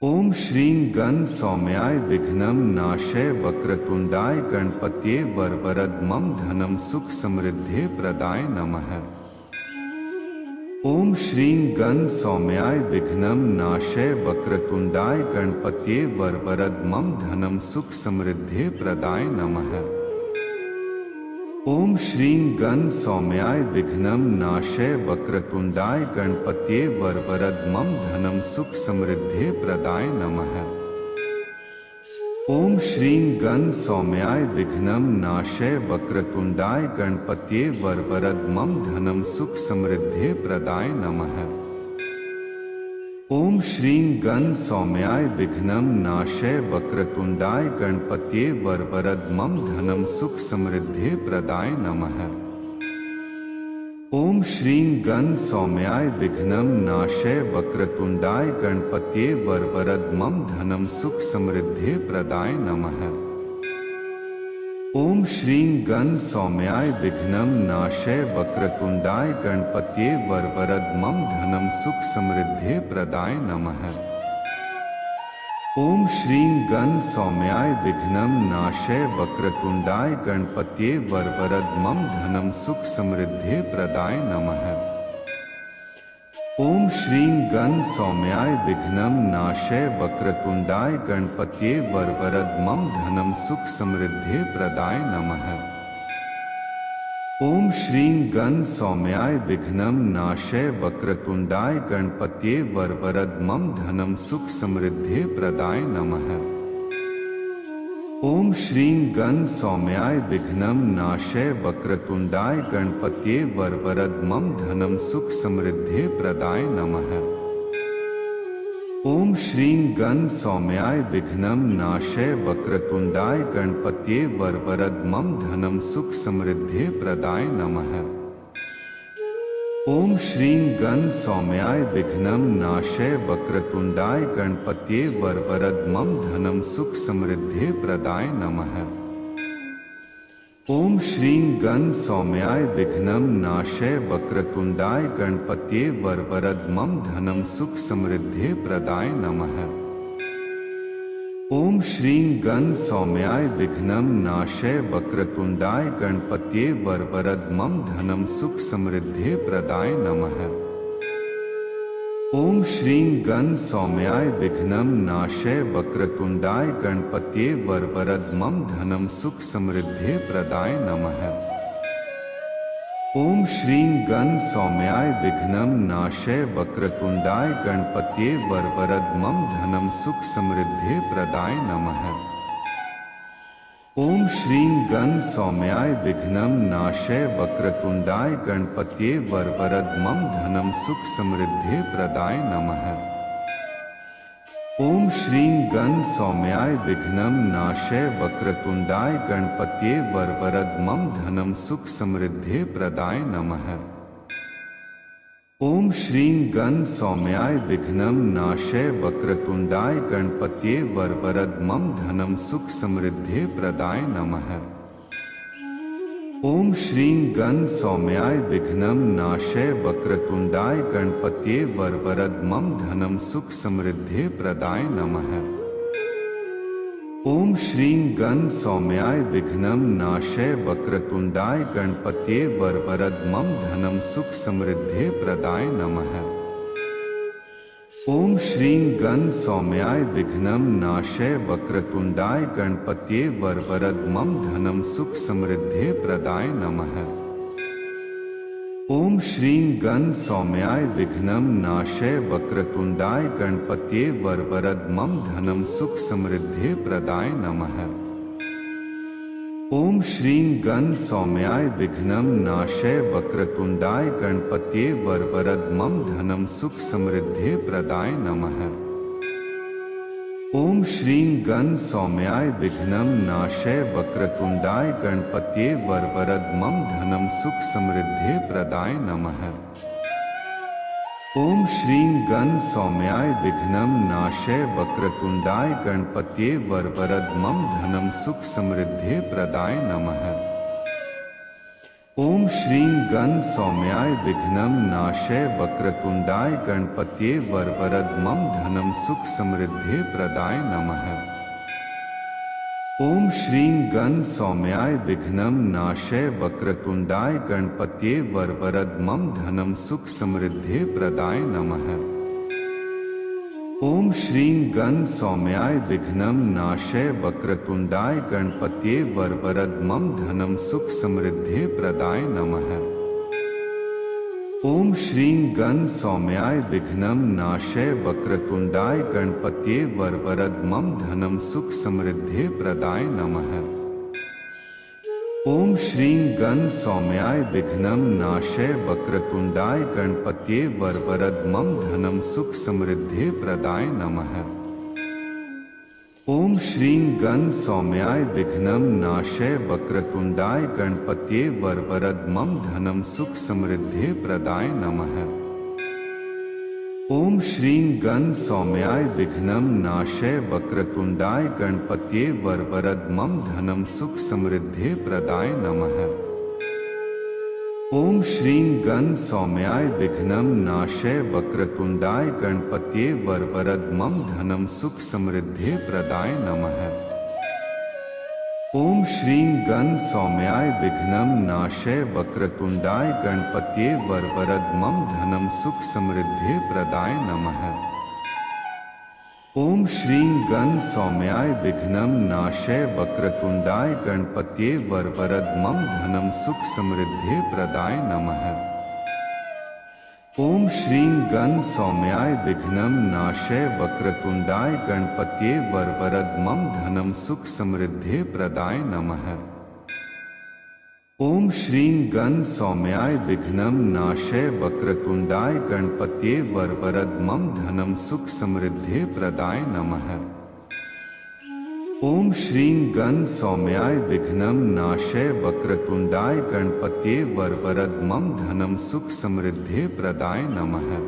ओम श्रीं गण सौम्याय विघ्नं नाशय वक्रतुंडाय गणपतये वरवरद मम धनं सुख समृद्धि प्रदाय नमः। ओम श्रीं गण सौम्याय विघ्नं नाशय वक्रतुंडाय गणपतये वरवरद मम धनम सुख समृद्धि प्रदाय नमः। ओम श्रीं गण सौम्याय विघ्नं नाशय वक्रतुंडाय गणपतये वरवरद मम धनम सुख समृद्धि प्रदाय नमः। ओम श्रीं गण सौम्याय विघ्नं नाशय वक्रतुंडाय गणपतये वरवरद मम धनम सुख समृद्धि प्रदाय नमः। ओम श्रीं गण सौम्याय विघ्नं नाशय वक्रतुंडाय गणपतये वरवरद मम धनम सुख समृद्धि प्रदाय नमः। ओम श्रीं गण सौम्याय विघ्नं नाशय वक्रतुंडाय गणपतये वरवरद मम धनम सुख समृद्धि प्रदाय नमः। ओम श्रीं गण सौम्याय विघ्नं नाशय वक्रतुंडाय गणपतये वरवरद मम धनम सुख समृद्धि प्रदाय नमः। ओम श्रीं गण सौम्याय विघ्नं नाशय वक्रतुंडाय गणपतये वरवरद मम धनम सुख समृद्धि प्रदाय नमः। ओम श्रीं गण सौम्याय विघ्नं नाशय वक्रतुंडाय गणपतये वरवरद मम धनम सुख समृद्धि प्रदाय नमः। ओम श्रीं गण सौम्याय विघ्नं नाशय वक्रतुंडाय गणपतये वरवरद मम धनम सुख समृद्धि प्रदाय नमः। ओम श्रीं गण सौम्याय विघ्नं नाशय वक्रतुंडाय गणपतये वरवरद मम धनम सुख समृद्धि प्रदाय नमः। ओम श्रीं गण सौम्याय विघ्नं नाशय वक्रतुंडाय गणपतये वरवरद मम धनम सुख समृद्धि प्रदाय नमः। ओम श्रीं गण सौम्याय विघ्नं नाशय वक्रतुंडाय गणपतये वरवरद मम धनम सुख समृद्धि प्रदाय नमः। ओम श्रीं गण सौम्याय विघ्नं नाशय वक्रतुंडाय गणपतये वरवरद मम धनम सुख समृद्धि प्रदाय नमः। ओम श्रीं गण सौम्याय विघ्नं नाशय वक्रतुंडाय गणपतये वरवरद मम धनम सुख समृद्धि प्रदाय नमः। ओम श्रीं गण सौम्याय विघ्नं नाशय वक्रतुंडाय गणपतये वरवरद मम धनम सुख समृद्धि प्रदाय नमः। ओम श्रीं गण सौम्याय विघ्नं नाशय वक्रतुंडाय गणपतये वरवरद मम धनम सुख समृद्धि प्रदाय नमः। ओम श्रीं गण सौम्याय विघ्नं नाशय वक्रतुंडाय गणपतये वरवरद मम धनम सुख समृद्धि प्रदाय नमः। ओम श्रीं गण सौम्याय विघ्नं नाशय वक्रतुंडाय गणपतये वरवरद मम धनम सुख समृद्धि प्रदाय नमः। ओम श्रीं गण सौम्याय विघ्नं नाशय वक्रतुंडाय गणपतये वरवरद मम धनम सुख समृद्धि प्रदाय नमः। ओम श्रीं गण सौम्याय विघ्नं नाशय वक्रतुंडाय गणपतये वरवरद मम धनम सुख समृद्धि प्रदाय नमः। ओम श्रीं गण सौम्याय विघ्नं नाशय वक्रतुंडाय गणपतये वरवरद मम धनम सुख समृद्धि प्रदाय नमः। ओम श्रीं गण सौम्याय विघ्नं नाशय वक्रतुंडाय गणपतये वरवरद मम धनम सुख समृद्धि प्रदाय नमः। ओम श्रीं गण सौम्याय विघ्नं नाशय वक्रतुंडाय गणपतये वरवरद मम धनम सुख समृद्धि प्रदाय नमः। ओम श्रीं गण सौम्याय विघ्नं नाशय वक्रतुंडाय गणपतये वरवरद मम धनम सुख समृद्धि प्रदाय नमः। ओम श्रीं गण सौम्याय विघ्नं नाशय वक्रतुंडाय गणपतये वरवरद मम धनम सुख समृद्धि प्रदाय नमः। ओम श्रीं गण सौम्याय विघ्नं नाशय वक्रतुंडाय गणपतये वरवरद मम धनम सुख समृद्धि प्रदाय नमः। ओम श्रीं गण सौम्याय विघ्नं नाशय वक्रतुंडाय गणपतये वरवरद मम धनम सुख समृद्धि प्रदाय नमः। ओम श्रीं गण सौम्याय विघ्नं नाशय वक्रतुंडाय गणपत्ये वरवरद मम धनम सुख समृद्धि प्रदाय नमः। ओम श्रीं गण सौम्याय विघ्नं नाशय वक्रतुंडाय गणपत्ये वरवरद मम धनम सुख समृद्धि प्रदाय नमः। ओम श्रीं गण सौम्याय विघ्नं नाशय वक्रतुंडाय गणपत्ये वरवरद मम धनम सुख समृद्धि प्रदाय नमः। ओम श्रीं गण सौम्याय विघ्नं नाशय वक्रतुंडाय गणपत्ये वरवरद मम धनम सुख समृद्धि प्रदाय नमः। ओम श्रीं गण सौम्याय विघ्नं नाशय वक्रतुंडाय गणपत्ये वरवरद मम धनम सुख समृद्धि प्रदाय नमः। ओम श्रीं गण सौम्याय विघ्नं नाशय वक्रतुंडाय गणपत्ये वरवरद मम धनम सुख समृद्धि प्रदाय नमः। ओम श्रीं गण सौम्याय विघ्नं नाशय वक्रतुंडाय गणपत्ये वरवरद मम धनम सुख समृद्धि प्रदाय नमः। ओम श्रीं गण सौम्याय विघ्नं नाशय वक्रतुंडाय गणपत्ये वरवरद मम धनम सुख समृद्धि प्रदाय नमः। ओम श्रीं गण सौम्याय विघ्नं नाशय वक्रतुंडाय गणपत्ये वरवरद मम धनम सुख समृद्धि प्रदाय नमः। ओम श्रीं गण सौम्याय विघ्नं नाशय वक्रतुंडाय गणपत्ये वरवरद मम धनम सुख समृद्धि प्रदाय नमः। ओम श्रीं गण सौम्याय विघ्नं नाशय वक्रतुंडाय गणपत्ये वरवरद मम धनम सुख समृद्धि प्रदाय नमः। ओम श्रीं गण सौम्याय विघ्नं नाशय वक्रतुंडाय गणपत्ये वरवरद मम धनम सुख समृद्धि प्रदाय नमः।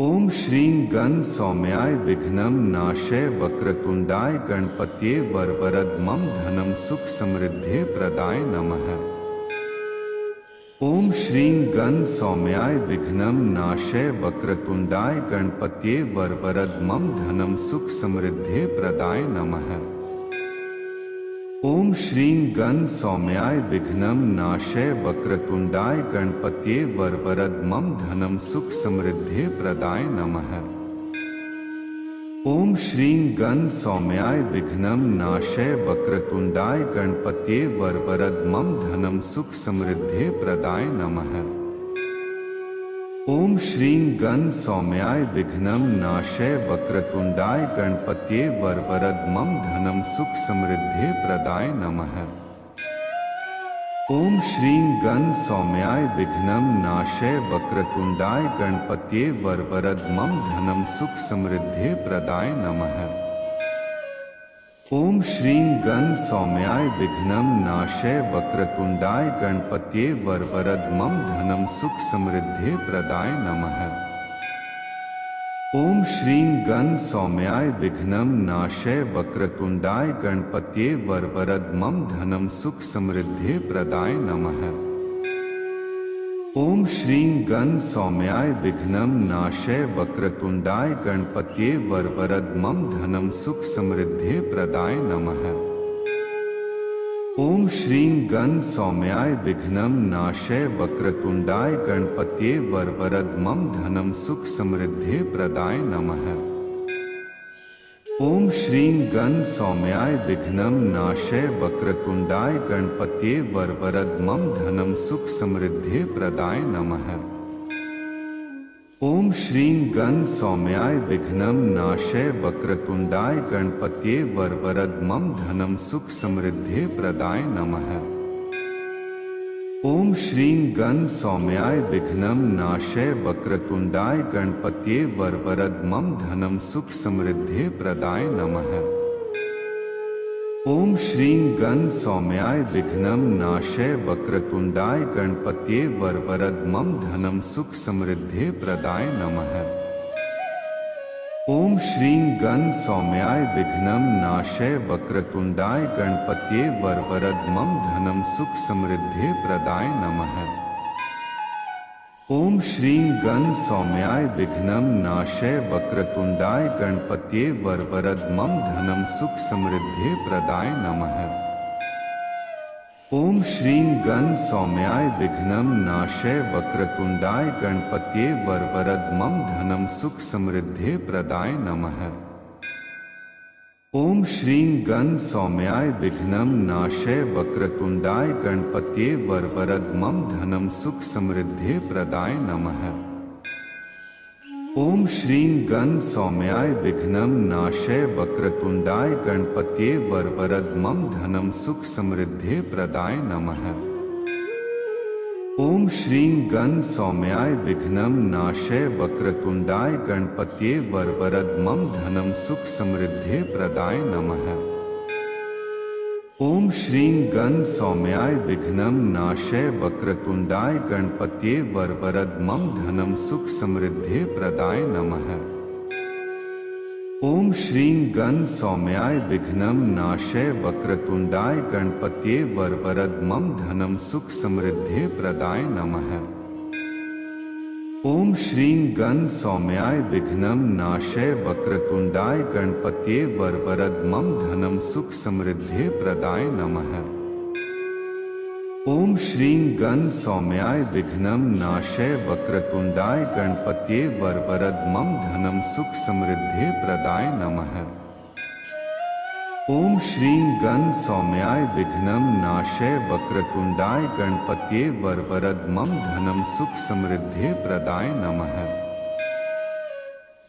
ओम श्रीं गण सौम्याय विघ्नं नाशय वक्रतुंडाय गणपत्ये वरवरद मम धनम सुख समृद्धि प्रदाय नमः। ओम श्रीं गण सौम्याय विघ्नं नाशय वक्रतुंडाय गणपत्ये वरवरद मम धनम सुख समृद्धि प्रदाय नमः। ओम श्रीं गण सौम्याय विघ्नं नाशय वक्रतुंडाय गणपत्ये वरवरद मम धनम सुख समृद्धि प्रदाय नमः। ओम श्रीं गण सौम्याय विघ्नं नाशय वक्रतुंडाय गणपत्ये वरवरद मम धनम सुख समृद्धि प्रदाय नमः। ओम श्रीं गण सौम्याय विघ्नं नाशय वक्रतुंडाय गणपत्ये वरवरद मम धनम सुख समृद्धि प्रदाय नमः। ओम श्रीं गण सौम्याय विघ्नं नाशय वक्रतुंडाय गणपत्ये वरवरद मम धनम सुख समृद्धि प्रदाय नमः। ओम श्रीं गण सौम्याय विघ्नं नाशय वक्रतुंडाय गणपत्ये वरवरद मम धनम सुख समृद्धि प्रदाय नमः। ओम श्रीं गण सौम्याय विघ्नं नाशय वक्रतुंडाय गणपत्ये वरवरद मम धनम सुख समृद्धि प्रदाय नमः। ओम श्रीं गण सौम्याय विघ्नं नाशय वक्रतुंडाय गणपत्ये वरवरद मम धनम सुख समृद्धि प्रदाय नमः। ओम श्रीं गण सौम्याय विघ्नं नाशय वक्रतुंडाय गणपत्ये वरवरद मम धनम सुख समृद्धि प्रदाय नमः। ओम श्रीं गण सौम्याय विघ्नं नाशय वक्रतुंडाय गणपत्ये वरवरद मम धनम सुख समृद्धि प्रदाय नमः। ओम श्रीं गण सौम्याय विघ्नं नाशय वक्रतुंडाय गणपत्ये वरवरद मम धनम सुख समृद्धि प्रदाय नमः। ओम श्रीं गण सौम्याय विघ्नं नाशय वक्रतुंडाय गणपत्ये वरवरद मम धनम सुख समृद्धि प्रदाय नमः। ओम श्रीं गण सौम्याय विघ्नं नाशय वक्रतुंडाय गणपत्ये वरवरद मम धनम सुख समृद्धि प्रदाय नमः। ओम श्रीं गण सौम्याय विघ्नं नाशय वक्रतुंडाय गणपत्ये वरवरद मम धनम सुख समृद्धि प्रदाय नमः। ओम श्रीं गण सौम्याय विघ्नं नाशय वक्रतुंडाय गणपत्ये वरवरद मम धनं सुख समृद्धि प्रदाय नमः। ओम श्रीं गण सौम्याय विघ्नं नाशय वक्रतुंडाय गणपत्ये वरवरद मम धनं सुख समृद्धि प्रदाय नमः। ओम श्रीं गण सौम्याय विघ्नं नाशय वक्रतुंडाय गणपत्ये वरवरद मम धनं सुख समृद्धि प्रदाय नमः। ओम श्रीं गण सौम्याय विघ्नं नाशय वक्रतुंडाय गणपत्ये वरवरद मम धनं सुख समृद्धि प्रदाय नमः। ओम श्रीं गण सौम्याय विघ्नं नाशय वक्रतुंडाय गणपत्ये वरवरद मम धनं सुख समृद्धि प्रदाय नमः। ओम श्रीं गण सौम्याय विघ्नं नाशय वक्रतुंडाय गणपत्ये वरवरद मम धनं सुख समृद्धि प्रदाय नमः। ओम श्रीं गण सौम्याय विघ्नं नाशय वक्रतुंडाय गणपत्ये वरवरद मम धनं सुख समृद्धि प्रदाय नमः। ओम श्रीं गण सौम्याय विघ्नं नाशय वक्रतुंडाय गणपत्ये वरवरद मम धनं सुख समृद्धि प्रदाय नमः। ओम श्रीं गण सौम्याय विघ्नं नाशय वक्रतुंडाय गणपत्ये वरवरद मम धनं सुख समृद्धि प्रदाय नमः। ओम श्रीं गण सौम्याय विघ्नं नाशय वक्रतुंडाय गणपत्ये वरवरद मम धनं सुख समृद्धि प्रदाय नमः।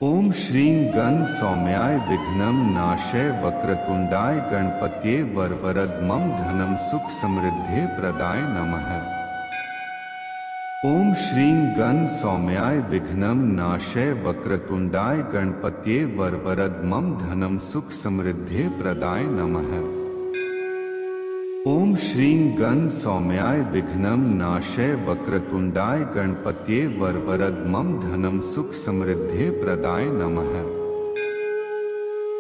ओम श्रीं गण सौम्याय विघ्नं नाशय वक्रतुंडाय गणपत्ये वरवरद मम धनं सुख समृद्धि प्रदाय नमः। ओम श्रीं गण सौम्याय विघ्नं नाशय वक्रतुंडाय गणपत्ये वरवरद मम धनं सुख समृद्धि प्रदाय नमः। ओम श्रीं गण सौम्याय विघ्नं नाशय वक्रतुंडाय गणपत्ये वरवरद मम धनं सुख समृद्धि प्रदाय नमः।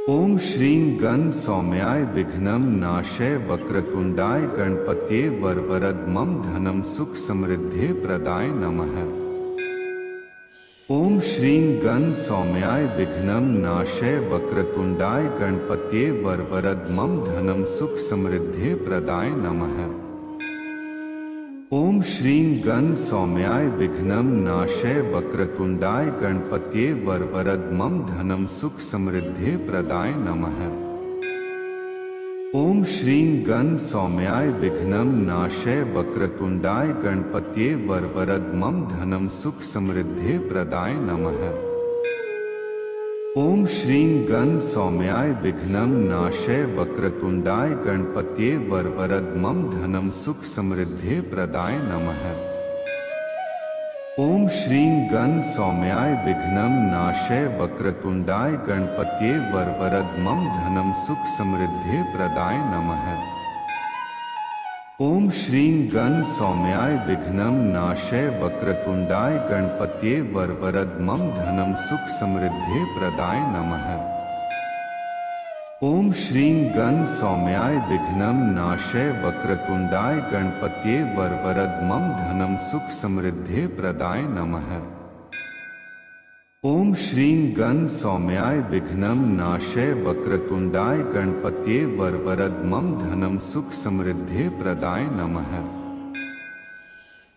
ओम श्रीं गण सौम्याय विघ्नं नाशय वक्रतुंडाय गणपत्ये वरवरद मम धनं सुख समृद्धि प्रदाय नमः। ओम श्रीं गण सौम्याय विघ्नं नाशय वक्रतुंडाय गणपत्ये वरवरद मम धनं सुख समृद्धि प्रदाय नमः। ओम श्रीं गण सौम्याय विघ्नं नाशय वक्रतुंडाय गणपत्ये वरवरद मम धनं सुख समृद्धि प्रदाय नमः। ओम श्रीं गण सौम्याय विघ्नं नाशय वक्रतुंडाय गणपत्ये वरवरद मम धनं सुख समृद्धि प्रदाय नमः। ओम श्रीं गण सौम्याय विघ्नं नाशय वक्रतुंडाय गणपत्ये वरवरद मम धनं सुख समृद्धि प्रदाय नमः। ओम श्रीं गण सौम्याय विघ्नं नाशय वक्रतुंडाय गणपत्ये वरवरद मम धनं सुख समृद्धि प्रदाय नमः। ओम श्रीं गण सौम्याय विघ्नं नाशय वक्रतुंडाय गणपत्ये वरवरद मम धनं सुख समृद्धि प्रदाय नमः। ओम श्रीं गण सौम्याय विघ्नं नाशय वक्रतुंडाय गणपत्ये वरवरद मम धनं सुख समृद्धि प्रदाय नमः। ओम श्रीं गण सौम्याय विघ्नं नाशय वक्रतुंडाय गणपत्ये वरवरद मम धनं सुख समृद्धि प्रदाय नमः।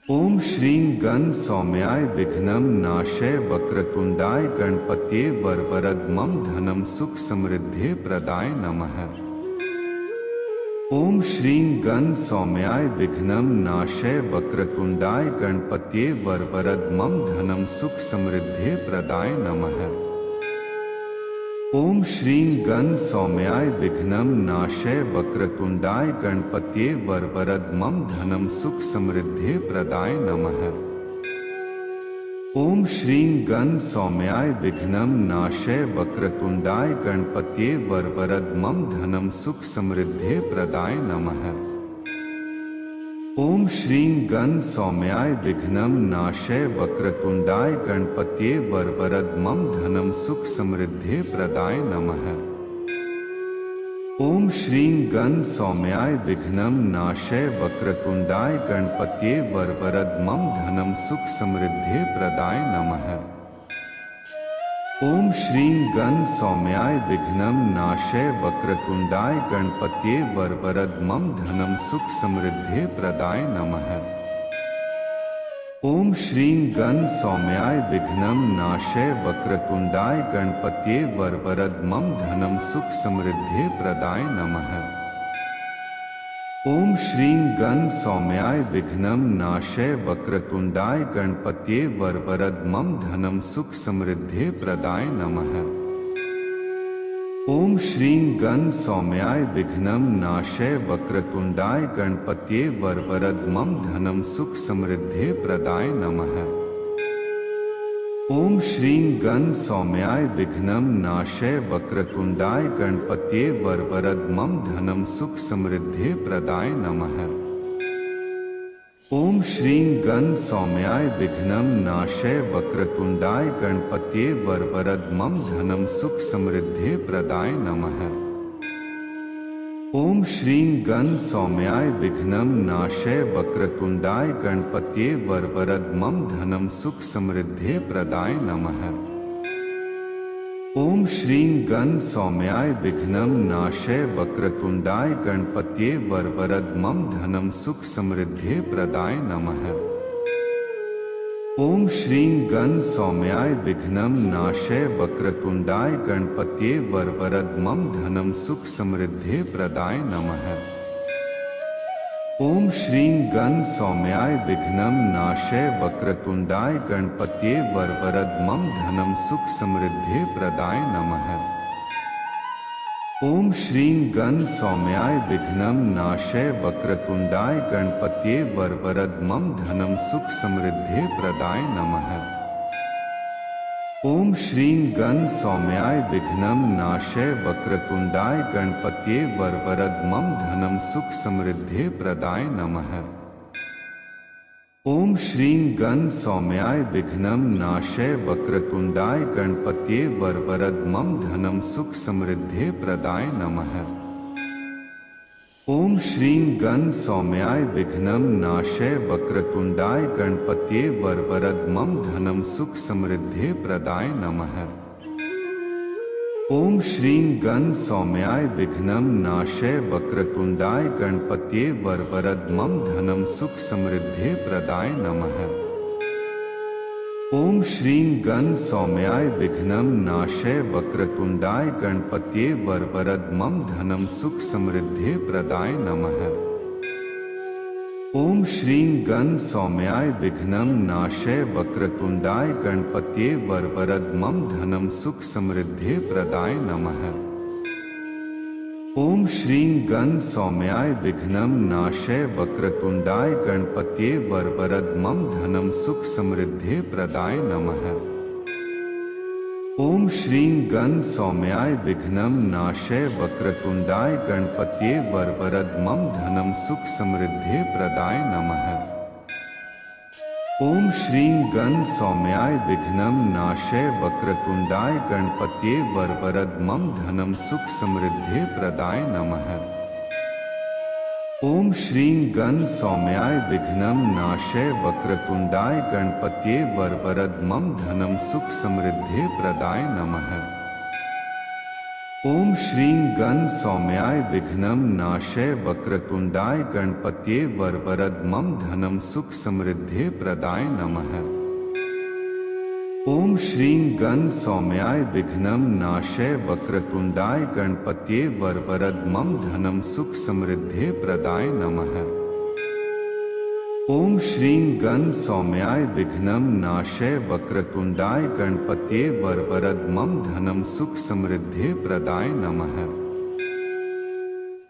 ओम श्रीं गण सौम्याय विघ्नं नाशय वक्रतुंडाय गणपत्ये वरवरद मम धनं सुख समृद्धि प्रदाय नमः। ओम श्रीं गण सौम्याय विघ्नं नाशय वक्रतुंडाय गणपत्ये वरवरद मम धनं सुख समृद्धि प्रदाय नमः। ओम श्रीं गण सौम्याय विघ्नं नाशय वक्रतुंडाय गणपत्ये वरवरद मम धनं सुख समृद्धि प्रदाय नमः। ओम श्रीं गण सौम्याय विघ्नं नाशय वक्रतुंडाय गणपत्ये वरवरद मम धनं सुख समृद्धि प्रदाय नमः। ओम श्रीं गण सौम्याय विघ्नं नाशय वक्रतुंडाय गणपत्ये वरवरद मम धनं सुख समृद्धि प्रदाय नमः। ओम श्रीं गण सौम्याय विघ्नं नाशय वक्रतुंडाय गणपतये वरवरद मम धनं सुख समृद्धि प्रदाय नमः। ओम श्रीं गण सौम्याय विघ्नं नाशय वक्रतुंडाय गणपतये वरवरद मम धनं सुख समृद्धि प्रदाय नमः। ओम श्रीं गण सौम्याय विघ्नं नाशय वक्रतुंडाय गणपतये वरवरद मम धनं सुख समृद्धि प्रदाय नमः। ओम श्रीं गण सौम्याय विघ्नं नाशय वक्रतुंडाय गणपतये वरवरद मम धनं सुख समृद्धि प्रदाय नमः। ओम श्रीं गण सौम्याय विघ्नं नाशय वक्रतुंडाय गणपतये वरवरद मम धनं सुख समृद्धि प्रदाय नमः। ओम श्रीं गण सौम्याय विघ्नं नाशय वक्रतुंडाय गणपतये वरवरद मम धनं सुख समृद्धि प्रदाय नमः। ओम श्रीं गण सौम्याय विघ्नं नाशय वक्रतुंडाय गणपतये वरवरद मम धनं सुख समृद्धि प्रदाय नमः। ओम श्रीं गण सौम्याय विघ्नं नाशय वक्रतुंडाय गणपतये वरवरद मम धनं सुख समृद्धि प्रदाय नमः। ओम श्रीं गण सौम्याय विघ्नं नाशय वक्रतुंडाय गणपतये वरवरद मम धनं सुख समृद्धि प्रदाय नमः। ओम श्रीं गण सौम्याय विघ्नं नाशय वक्रतुंडाय गणपतये वरवरद मम धनं सुख समृद्धि प्रदाय नमः। ओम श्रीं गण सौम्याय विघ्नं नाशय वक्रतुंडाय गणपतये वरवरद मम धनं सुख समृद्धि प्रदाय नमः। ओम श्रीं गण सौम्याय विघ्नं नाशय वक्रतुंडाय गणपतये वरवरद मम धनं सुख समृद्धि प्रदाय नमः। ओम श्रीं गण सौम्याय विघ्नं नाशय वक्रतुंडाय गणपतये वरवरद मम धनं सुख समृद्धि प्रदाय नमः। ओम श्रीं गण सौम्याय विघ्नं नाशय वक्रतुंडाय गणपतये वरवरद मम धनं सुख समृद्धि प्रदाय नमः। ओम श्रीं गण सौम्याय विघ्नं नाशय वक्रतुंडाय गणपतये वरवरद मम धनं सुख समृद्धि प्रदाय नमः। ओम श्रीं गण सौम्याय विघ्नं नाशय वक्रतुंडाय गणपतये वरवरद मम धनं सुख समृद्धि प्रदाय नमः। ओम श्रीं गण सौम्याय विघ्नं नाशय वक्रतुंडाय गणपतये वरवरद मम धनं सुख समृद्धि प्रदाय नमः। ओम श्रीं गण सौम्याय विघ्नं नाशय वक्रतुंडाय गणपतये वरवरद मम धनं सुख समृद्धि प्रदाय नमः। ओम श्रीं गण सौम्याय विघ्नं नाशय वक्रतुंडाय गणपतये वरवरद मम धनं सुख समृद्धि प्रदाय नमः। ओम श्रीं गण सौम्याय विघ्नं नाशय वक्रतुंडाय गणपतये वरवरद मम धनं सुख समृद्धि प्रदाय नमः। ओम श्रीं गण सौम्याय विघ्नं नाशय वक्रतुंडाय गणपतये वरवरद मम धनं सुख समृद्धि प्रदाय नमः। ओम श्रीं गण सौम्याय विघ्नं नाशय वक्रतुंडाय गणपतये वरवरद मम धनं सुख समृद्धि प्रदाय नमः। ओम श्रीं गण सौम्याय विघ्नं नाशय वक्रतुंडाय गणपतये वरवरद मम धनं सुख समृद्धि प्रदाय नमः। ओम श्रीं गण सौम्याय विघ्नं नाशय वक्रतुंडाय गणपतये वरवरद मम धनं सुख समृद्धि प्रदाय नमः। ओम श्रीं गण सौम्याय विघ्नं नाशय वक्रतुंडाय गणपतये वरवरद मम धनं सुख समृद्धि प्रदाय नमः।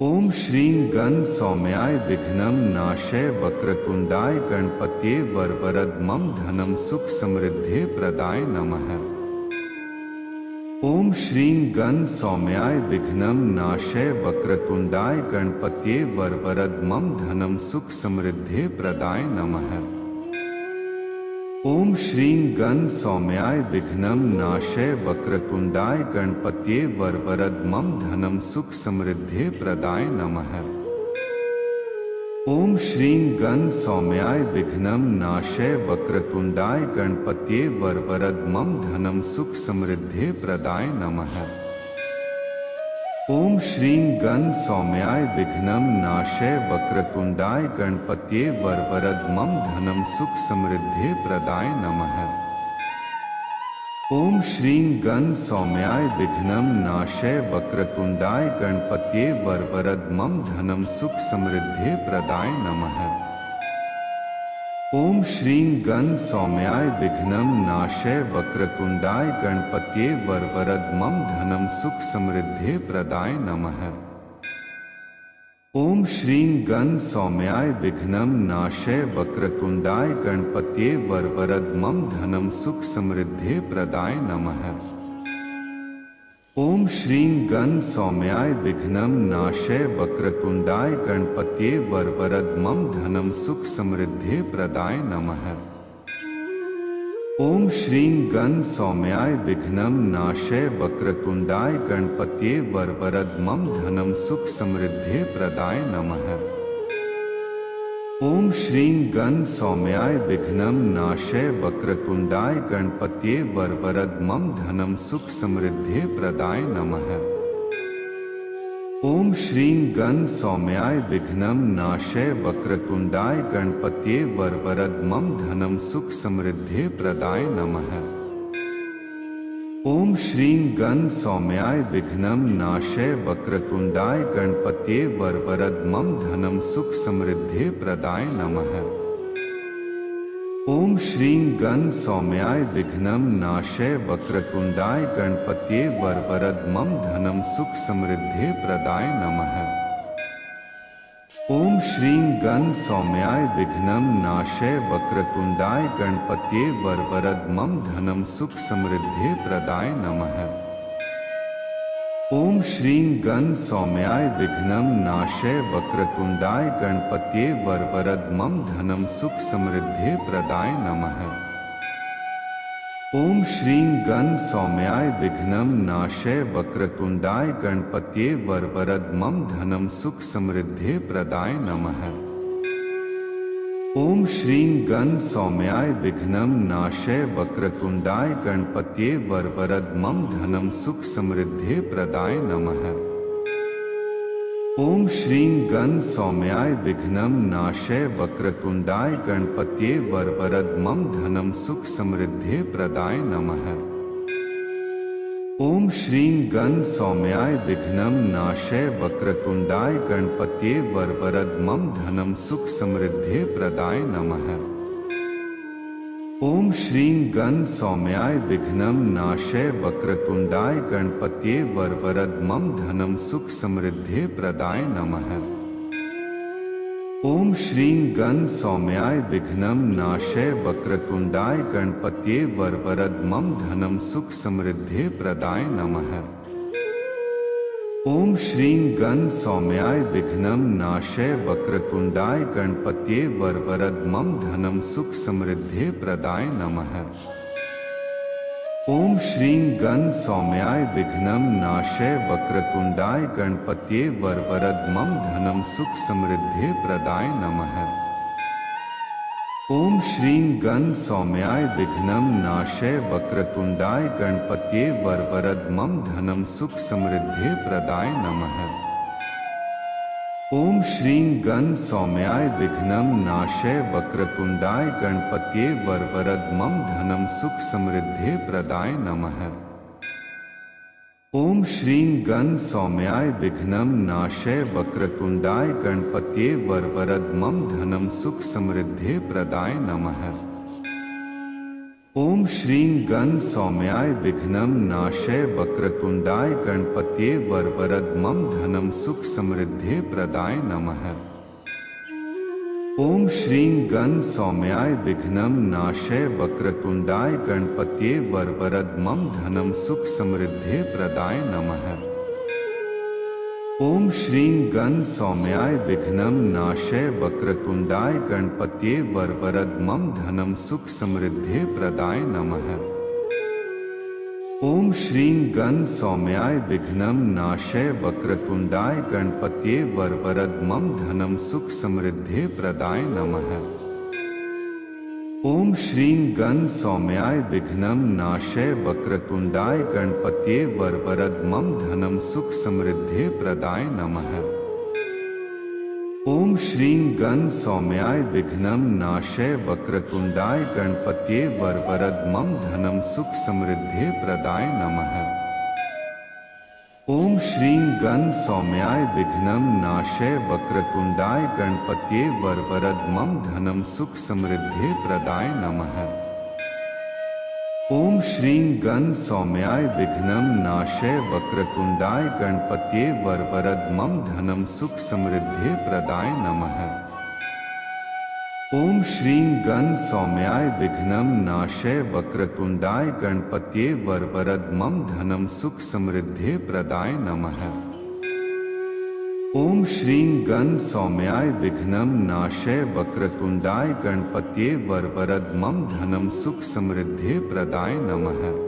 ओम श्रीं गण सौम्याय विघ्नं नाशय वक्रतुंडाय गणपतये वरवरद मम धनं सुख समृद्धि प्रदाय नमः। ओम श्रीं गण सौम्याय विघ्नं नाशय वक्रतुंडाय गणपतये वरवरद मम धनं सुख समृद्धि प्रदाय नमः। ओम श्रीं गण सौम्याय विघ्नं नाशय वक्रतुंडाय गणपत्ये वरवरद मम धनम सुख समृद्धि प्रदाय नमः। ओम श्रीं गण सौम्याय विघ्नं नाशय वक्रतुंडाय गणपत्ये वरवरद मम धनम सुख समृद्धि प्रदाय नमः। ओम श्रीं गण सौम्याय विघ्नं नाशय वक्रतुंडाय गणपत्ये वरवरद मम धनम सुख समृद्धि प्रदाय नमः। ओम श्रीं गण सौम्याय विघ्नं नाशय वक्रतुंडाय गणपत्ये वरवरद मम धनम सुख समृद्धि प्रदाय नमः। ओम श्रीं गण सौम्याय विघ्नं नाशय वक्रतुंडाय गणपत्ये वरवरद मम धनम सुख समृद्धि प्रदाय नमः। ओम श्रीं गण सौम्याय विघ्नं नाशय वक्रतुंडाय गणपत्ये वरवरद मम धनम सुख समृद्धि प्रदाय नमः। ओम श्रीं गण सौम्याय विघ्नं नाशय वक्रतुंडाय गणपत्ये वरवरद मम धनम सुख समृद्धि प्रदाय नमः। ओम श्रीं गण सौम्याय विघ्नं नाशय वक्रतुंडाय गणपत्ये वरवरद मम धनम सुख समृद्धि प्रदाय नमः। ओम श्रीं गण सौम्याय विघ्नं नाशय वक्रतुंडाय गणपत्ये वरवरद मम धनम सुख समृद्धि प्रदाय नमः। ओम श्रीं गण सौम्याय विघ्नं नाशय वक्रतुंडाय गणपत्ये वरवरद मम धनम सुख समृद्धि प्रदाय नमः। ओम श्रीं गण सौम्याय विघ्नं नाशय वक्रतुंडाय गणपत्ये वरवरद मम धनम सुख समृद्धि प्रदाय नमः। ओम श्रीं गण सौम्याय विघ्नं नाशय वक्रतुंडाय गणपत्ये वरवरद मम धनम सुख समृद्धि प्रदाय नमः। ओम श्रीं गण सौम्याय विघ्नं नाशय वक्रतुंडाय गणपत्ये वरवरद मम धनम सुख समृद्धि प्रदाय नमः। ओम श्रीं गण सौम्याय विघ्नं नाशय वक्रतुंडाय गणपत्ये वरवरद मम धनम सुख समृद्धि प्रदाय नमः। ओम श्रीं गण सौम्याय विघ्नं नाशय वक्रतुंडाय गणपत्ये वरवरद मम धनम सुख समृद्धि प्रदाय नमः। ओम श्रीं गण सौम्याय विघ्नं नाशय वक्रतुंडाय गणपत्ये वरवरद मम धनम सुख समृद्धि प्रदाय नमः। ओम श्रीं गण सौम्याय विघ्नं नाशय वक्रतुंडाय गणपत्ये वरवरद मम धनम सुख समृद्धि प्रदाय नमः। ओम श्रीं गण सौम्याय विघ्नं नाशय वक्रतुंडाय गणपत्ये वरवरद मम धनम सुख समृद्धि प्रदाय नमः। ओम श्रीं गण सौम्याय विघ्नं नाशय वक्रतुंडाय गणपत्ये वरवरद मम धनम सुख समृद्धि प्रदाय नमः। ओम श्रीं गण सौम्याय विघ्नं नाशय वक्रतुंडाय गणपत्ये वरवरद मम धनम सुख समृद्धि प्रदाय नमः। ओम श्रीं गण सौम्याय विघ्नं नाशय वक्रतुंडाय गणपत्ये वरवरद मम धनम सुख समृद्धि प्रदाय नमः। ओम श्रीं गण सौम्याय विघ्नं नाशय वक्रतुंडाय गणपत्ये वरवरद मम धनम सुख समृद्धि प्रदाय नमः। ओम श्रीं गण सौम्याय विघ्नं नाशय वक्रतुंडाय गणपत्ये वरवरद मम धनम सुख समृद्धि प्रदाय नमः। ओम श्रीं गण सौम्याय विघ्नं नाशय वक्रतुंडाय गणपत्ये वरवरद मम धनम सुख समृद्धि प्रदाय नमः। ओम श्रीं गण सौम्याय विघ्नं नाशय वक्रतुंडाय गणपत्ये वरवरद मम धनम सुख समृद्धि प्रदाय नमः। ओम श्रीं गण सौम्याय विघ्नं नाशय वक्रतुंडाय गणपत्ये वरवरद मम धनम सुख समृद्धि प्रदाय नमः। ओम श्रीं गण सौम्याय विघ्नं नाशय वक्रतुंडाय गणपत्ये वरवरद मम धनम सुख समृद्धि प्रदाय नमः। ओम श्रीं गण सौम्याय विघ्नं नाशय वक्रतुंडाय गणपत्ये वरवरद धनम सुख समृद्धि प्रदाय नमः। ओम श्रीं गण सौम्याय विघ्नं नाशय वक्रतुंडाय गणपत्ये वरवरद धनम सुख समृद्धि प्रदाय नमः। ओम श्रीं गण सौम्याय विघ्नं नाशय वक्रतुंडाय गणपत्ये वरवरद धनम सुख समृद्धि प्रदाय नमः। ओम श्रीं गण सौम्याय विघ्नं नाशय वक्रतुंडाय गणपत्ये वरवरद धनम सुख समृद्धि प्रदाय नमः। ओम श्रीं गण सौम्याय विघ्नं नाशय वक्रतुंडाय गणपत्ये वरवरद धनम सुख समृद्धि प्रदाय नमः। ओम श्रीं गण सौम्याय विघ्नं नाशय वक्रतुंडाय गणपत्ये वरवरद धनम सुख समृद्धि प्रदाय नमः। ओम श्रीं गण सौम्याय विघ्नं नाशय वक्रतुंडाय गणपत्ये वरवरद धनम सुख समृद्धि प्रदाय नमः। ओम श्रीं गण सौम्याय विघ्नं नाशय वक्रतुंडाय गणपत्ये वरवरद धनम सुख समृद्धि प्रदाय नमः।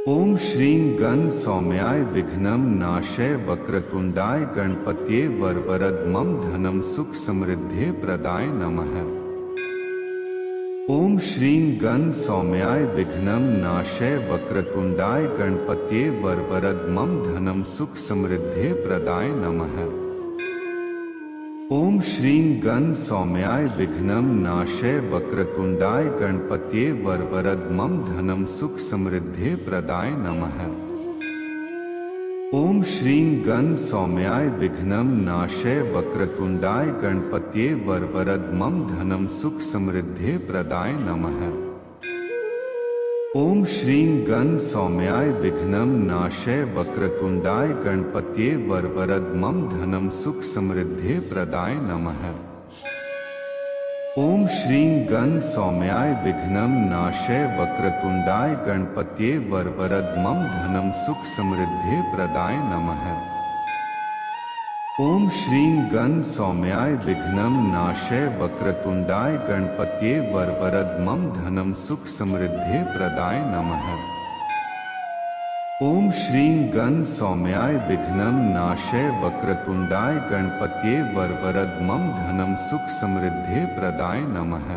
ओम श्रीं गण सौम्याय विघ्नं नाशय वक्रतुंडाय गणपत्ये वरवरद धनम सुख समृद्धि प्रदाय नमः। ओम श्रीं गण सौम्याय विघ्नं नाशय वक्रतुंडाय गणपत्ये वरवरद धनम सुख समृद्धि प्रदाय नमः। ओम श्रीं गण सौम्याय विघ्नं नाशय वक्रतुंडाय गणपत्ये वरवरद धनम सुख समृद्धि प्रदाय नमः। ओम श्रीं गण सौम्याय विघ्नं नाशय वक्रतुंडाय गणपत्ये वरवरद धनम सुख समृद्धि प्रदाय नमः। ओम श्रीं गण सौम्याय विघ्नं नाशय वक्रतुंडाय गणपत्ये वरवरद धनम सुख समृद्धि प्रदाय नमः। ओम श्रीं गण सौम्याय विघ्नं नाशय वक्रतुंडाय गणपत्ये वरवरद धनम सुख समृद्धि प्रदाय नमः। ओम श्रीं गण सौम्याय विघ्नं नाशय वक्रतुंडाय गणपत्ये वरवरद धनम सुख समृद्धि प्रदाय नमः। ओम श्रीं गण सौम्याय विघ्नं नाशय वक्रतुंडाय गणपत्ये वरवरद धनम सुख समृद्धि प्रदाय नमः।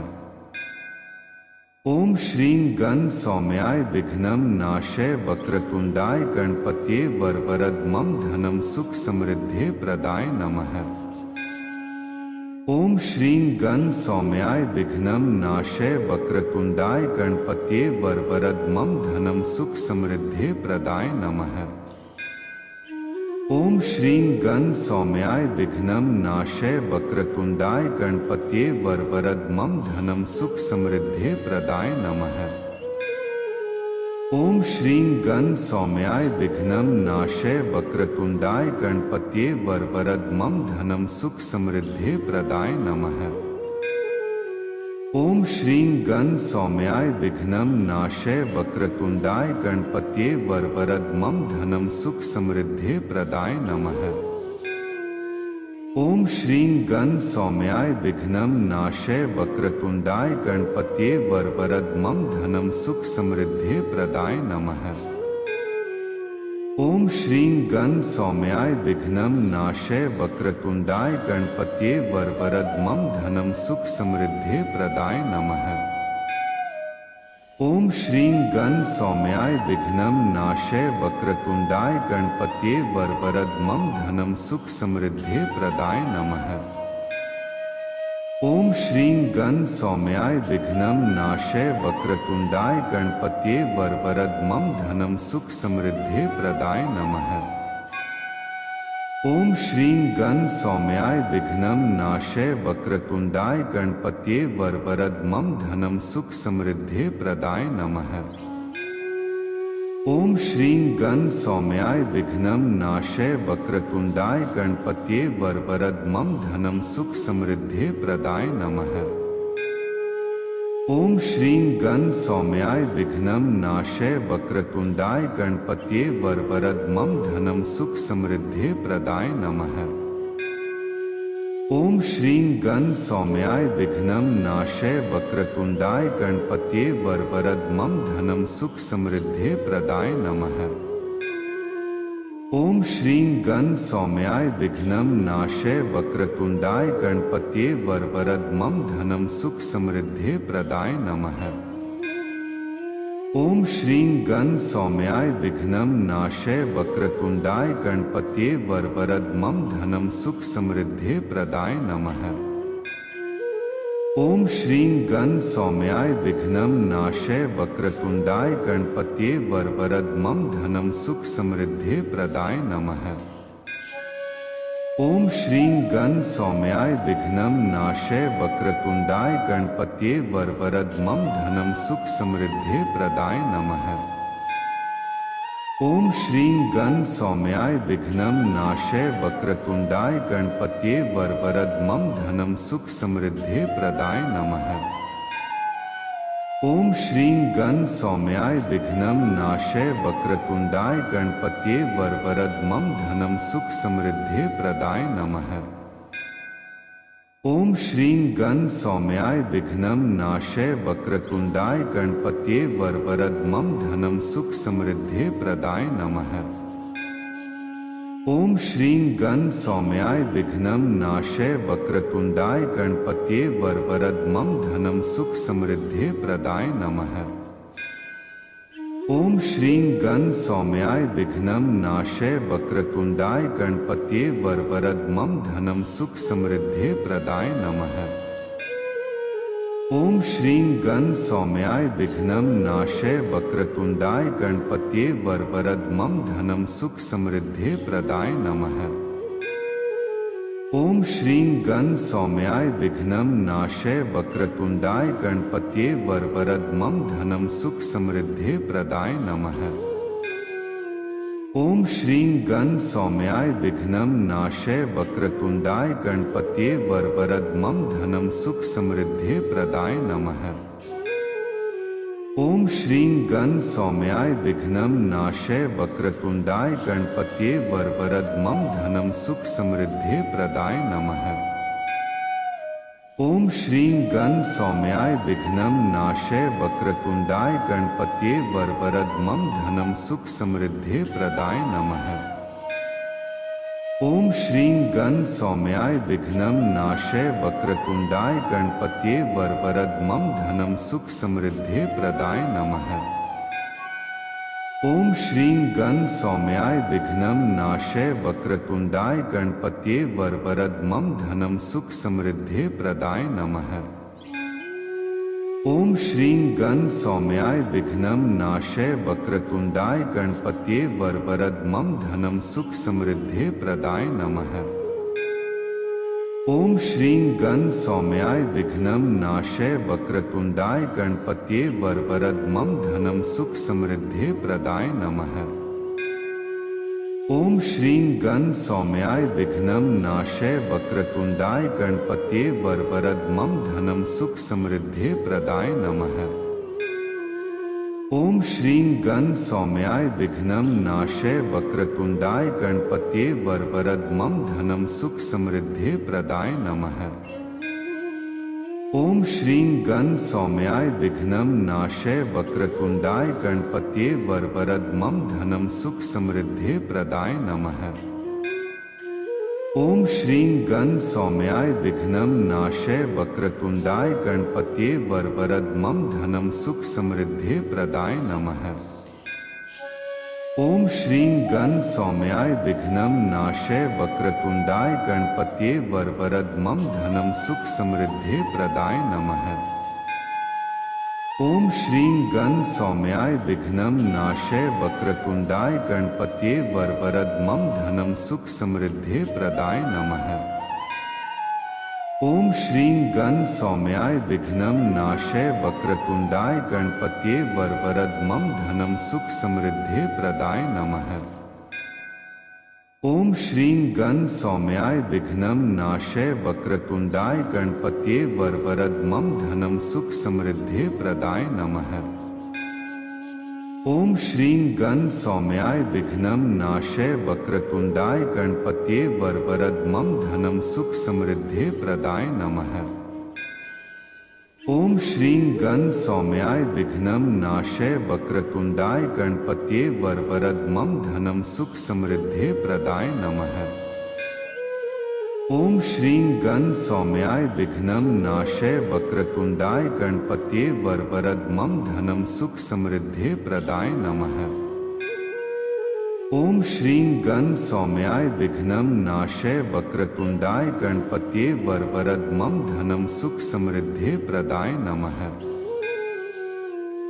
ओम श्रीं गण सौम्याय विघ्नं नाशय वक्रतुंडाय गणपत्ये वरवरद धनम सुख समृद्धि प्रदाय नमः। ओम श्रीं गण सौम्याय विघ्नं नाशय वक्रतुंडाय गणपत्ये वरवरद धनम सुख समृद्धि प्रदाय नमः। ओम श्रीं गण सौम्याय विघ्नं नाशय वक्रतुंडाय गणपत्ये वरवरद धनम सुख समृद्धि प्रदाय नमः। ओम श्रीं गण सौम्याय विघ्नं नाशय वक्रतुंडाय गणपत्ये वरवरद धनम सुख समृद्धि प्रदाय नमः। ओम श्रीं गण सौम्याय विघ्नं नाशय वक्रतुंडाय गणपत्ये वरवरद धनम सुख समृद्धि प्रदाय नमः। ओम श्रीं गण सौम्याय विघ्नं नाशय वक्रतुंडाय गणपत्ये वरवरद धनम सुख समृद्धि प्रदाय नमः। ओम श्रीं गण सौम्याय विघ्नं नाशय वक्रतुंडाय गणपत्ये वरवरद धनम सुख समृद्धि प्रदाय नमः। ओम श्रीं गण सौम्याय विघ्नं नाशय वक्रतुंडाय गणपत्ये वरवरद धनम सुख समृद्धि प्रदाय नमः। ओम श्रीं गण सौम्याय विघ्नं नाशय वक्रतुंडाय गणपत्ये वरवरद धनम सुख समृद्धि प्रदाय नमः। ओम श्रीं गण सौम्याय विघ्नं नाशय वक्रतुंडाय गणपत्ये वरवरद धनम सुख समृद्धि प्रदाय नमः। ओम श्रीं गण सौम्याय विघ्नं नाशय वक्रतुंडाय गणपत्ये वरवरद धनम सुख समृद्धि प्रदाय नमः। ओम श्रीं गण सौम्याय विघ्नं नाशय वक्रतुंडाय गणपतये वरवरद मम धनम सुख समृद्धि प्रदाय नमः। ओम श्रीं गण सौम्याय विघ्नं नाशय वक्रतुंडाय गणपतये वरवरद मम धनम सुख समृद्धि प्रदाय नमः। ओम श्रीं गण सौम्याय विघ्नं नाशय वक्रतुंडाय गणपतये वरवरद मम धनम सुख समृद्धि प्रदाय नमः। ओम श्रीं गण सौम्याय विघ्नं नाशय वक्रतुंडाय गणपतये वरवरद मम धनम सुख समृद्धि प्रदाय नमः। ओम श्रीं गण सौम्याय विघ्नं नाशय वक्रतुंडाय गणपतये वरवरद मम धनम सुख समृद्धि प्रदाय नमः। ओम श्रीं गण सौम्याय विघ्नं नाशय वक्रतुंडाय गणपतये वरवरद मम धनम सुख समृद्धि प्रदाय नमः। ओम श्रीं गण सौम्याय विघ्नं नाशय वक्रतुंडाय गणपतये वरवरद मम धनम सुख समृद्धि प्रदाय नमः। ओम श्रीं गण सौम्याय विघ्नं नाशय वक्रतुंडाय गणपतये वरवरद मम धनम सुख समृद्धि प्रदाय नमः। ओम श्रीं गण सौम्याय विघ्नं नाशय वक्रतुंडाय गणपतये वरवरद मम धनम सुख समृद्धि प्रदाय नमः। ओम श्रीं गण सौम्याय विघ्नं नाशय वक्रतुंडाय गणपतये वरवरद मम धनम सुख समृद्धि प्रदाय नमः। ओम श्रीं गण सौम्याय विघ्नं नाशय वक्रतुंडाय गणपतये वरवरद मम धनम सुख समृद्धि प्रदाय नमः। ओम श्रीं गण सौम्याय विघ्नं नाशय वक्रतुंडाय गणपतये वरवरद मम धनम सुख समृद्धि प्रदाय नमः। ओम श्रीं गण सौम्याय विघ्नं नाशय वक्रतुंडाय गणपतये वरवरद मम धनम सुख समृद्धि प्रदाय नमः। ओम श्रीं गण सौम्याय विघ्नं नाशय वक्रतुंडाय गणपतये वरवरद मम धनम सुख समृद्धि प्रदाय नमः। ओम श्रीं गण सौम्याय विघ्नं नाशय वक्रतुंडाय गणपतये वरवरद मम धनम सुख समृद्धि प्रदाय नमः। ओम श्रीं गण सौम्याय विघ्नं नाशय वक्रतुंडाय गणपतये वरवरद मम धनम सुख समृद्धि प्रदाय नमः। ओम श्रीं गण सौम्याय विघ्नं नाशय वक्रतुंडाय गणपतये वरवरद मम धनम सुख समृद्धि प्रदाय नमः। ओम श्रीं गण सौम्याय विघ्नं नाशय वक्रतुंडाय गणपतये वरवरद मम धनम सुख समृद्धि प्रदाय नमः। ओम श्रीं गण सौम्याय विघ्नं नाशय वक्रतुंडाय गणपतये वरवरद मम धनम सुख समृद्धि प्रदाय नमः। ओम श्रीं गण सौम्याय विघ्नं नाशय वक्रतुंडाय गणपतये वरवरद मम धनम सुख समृद्धि प्रदाय नमः। ओम श्रीं गण सौम्याय विघ्नं नाशय वक्रतुंडाय गणपतये वरवरद मम धनम सुख समृद्धि प्रदाय नमः। ओम श्रीं गण सौम्याय विघ्नं नाशय वक्रतुंडाय गणपतये वरवरद मम धनम सुख समृद्धि प्रदाय नमः। ओम श्रीं गण सौम्याय विघ्नं नाशय वक्रतुंडाय गणपतये वरवरद मम धनम सुख समृद्धि प्रदाय नमः। ओम श्रीं गण सौम्याय विघ्नं नाशय वक्रतुंडाय गणपतये वरवरद मम धनम सुख समृद्धि प्रदाय नमः। ओम श्रीं गण सौम्याय विघ्नं नाशय वक्रतुंडाय गणपतये वरवरद मम धनम सुख समृद्धि प्रदाय नमः। ओम श्रीं गण सौम्याय विघ्नं नाशय वक्रतुंडाय गणपतये वरवरद मम धनम सुख समृद्धि प्रदाय नमः। ओम श्रीं गण सौम्याय विघ्नं नाशय वक्रतुंडाय गणपतये वरवरद मम धनम सुख समृद्धि प्रदाय नमः। ओम श्रीं गण सौम्याय विघ्नं नाशय वक्रतुंडाय गणपत्ये वरवरद मम धनं सुख समृद्धि प्रदाय नमः। ओम श्रीं गण सौम्याय विघ्नं नाशय वक्रतुंडाय गणपत्ये वरवरद मम धनं सुख समृद्धि प्रदाय नमः। ओम श्रीं गण सौम्याय विघ्नं नाशय वक्रतुंडाय गणपत्ये वरवरद मम धनं सुख समृद्धि प्रदाय नमः। ओम श्रीं गण सौम्याय विघ्नं नाशय वक्रतुंडाय गणपत्ये वरवरद मम धनं सुख समृद्धि प्रदाय नमः। ओम श्रीं गण सौम्याय विघ्नं नाशय वक्रतुंडाय गणपत्ये वरवरद मम धनं सुख समृद्धि प्रदाय नमः।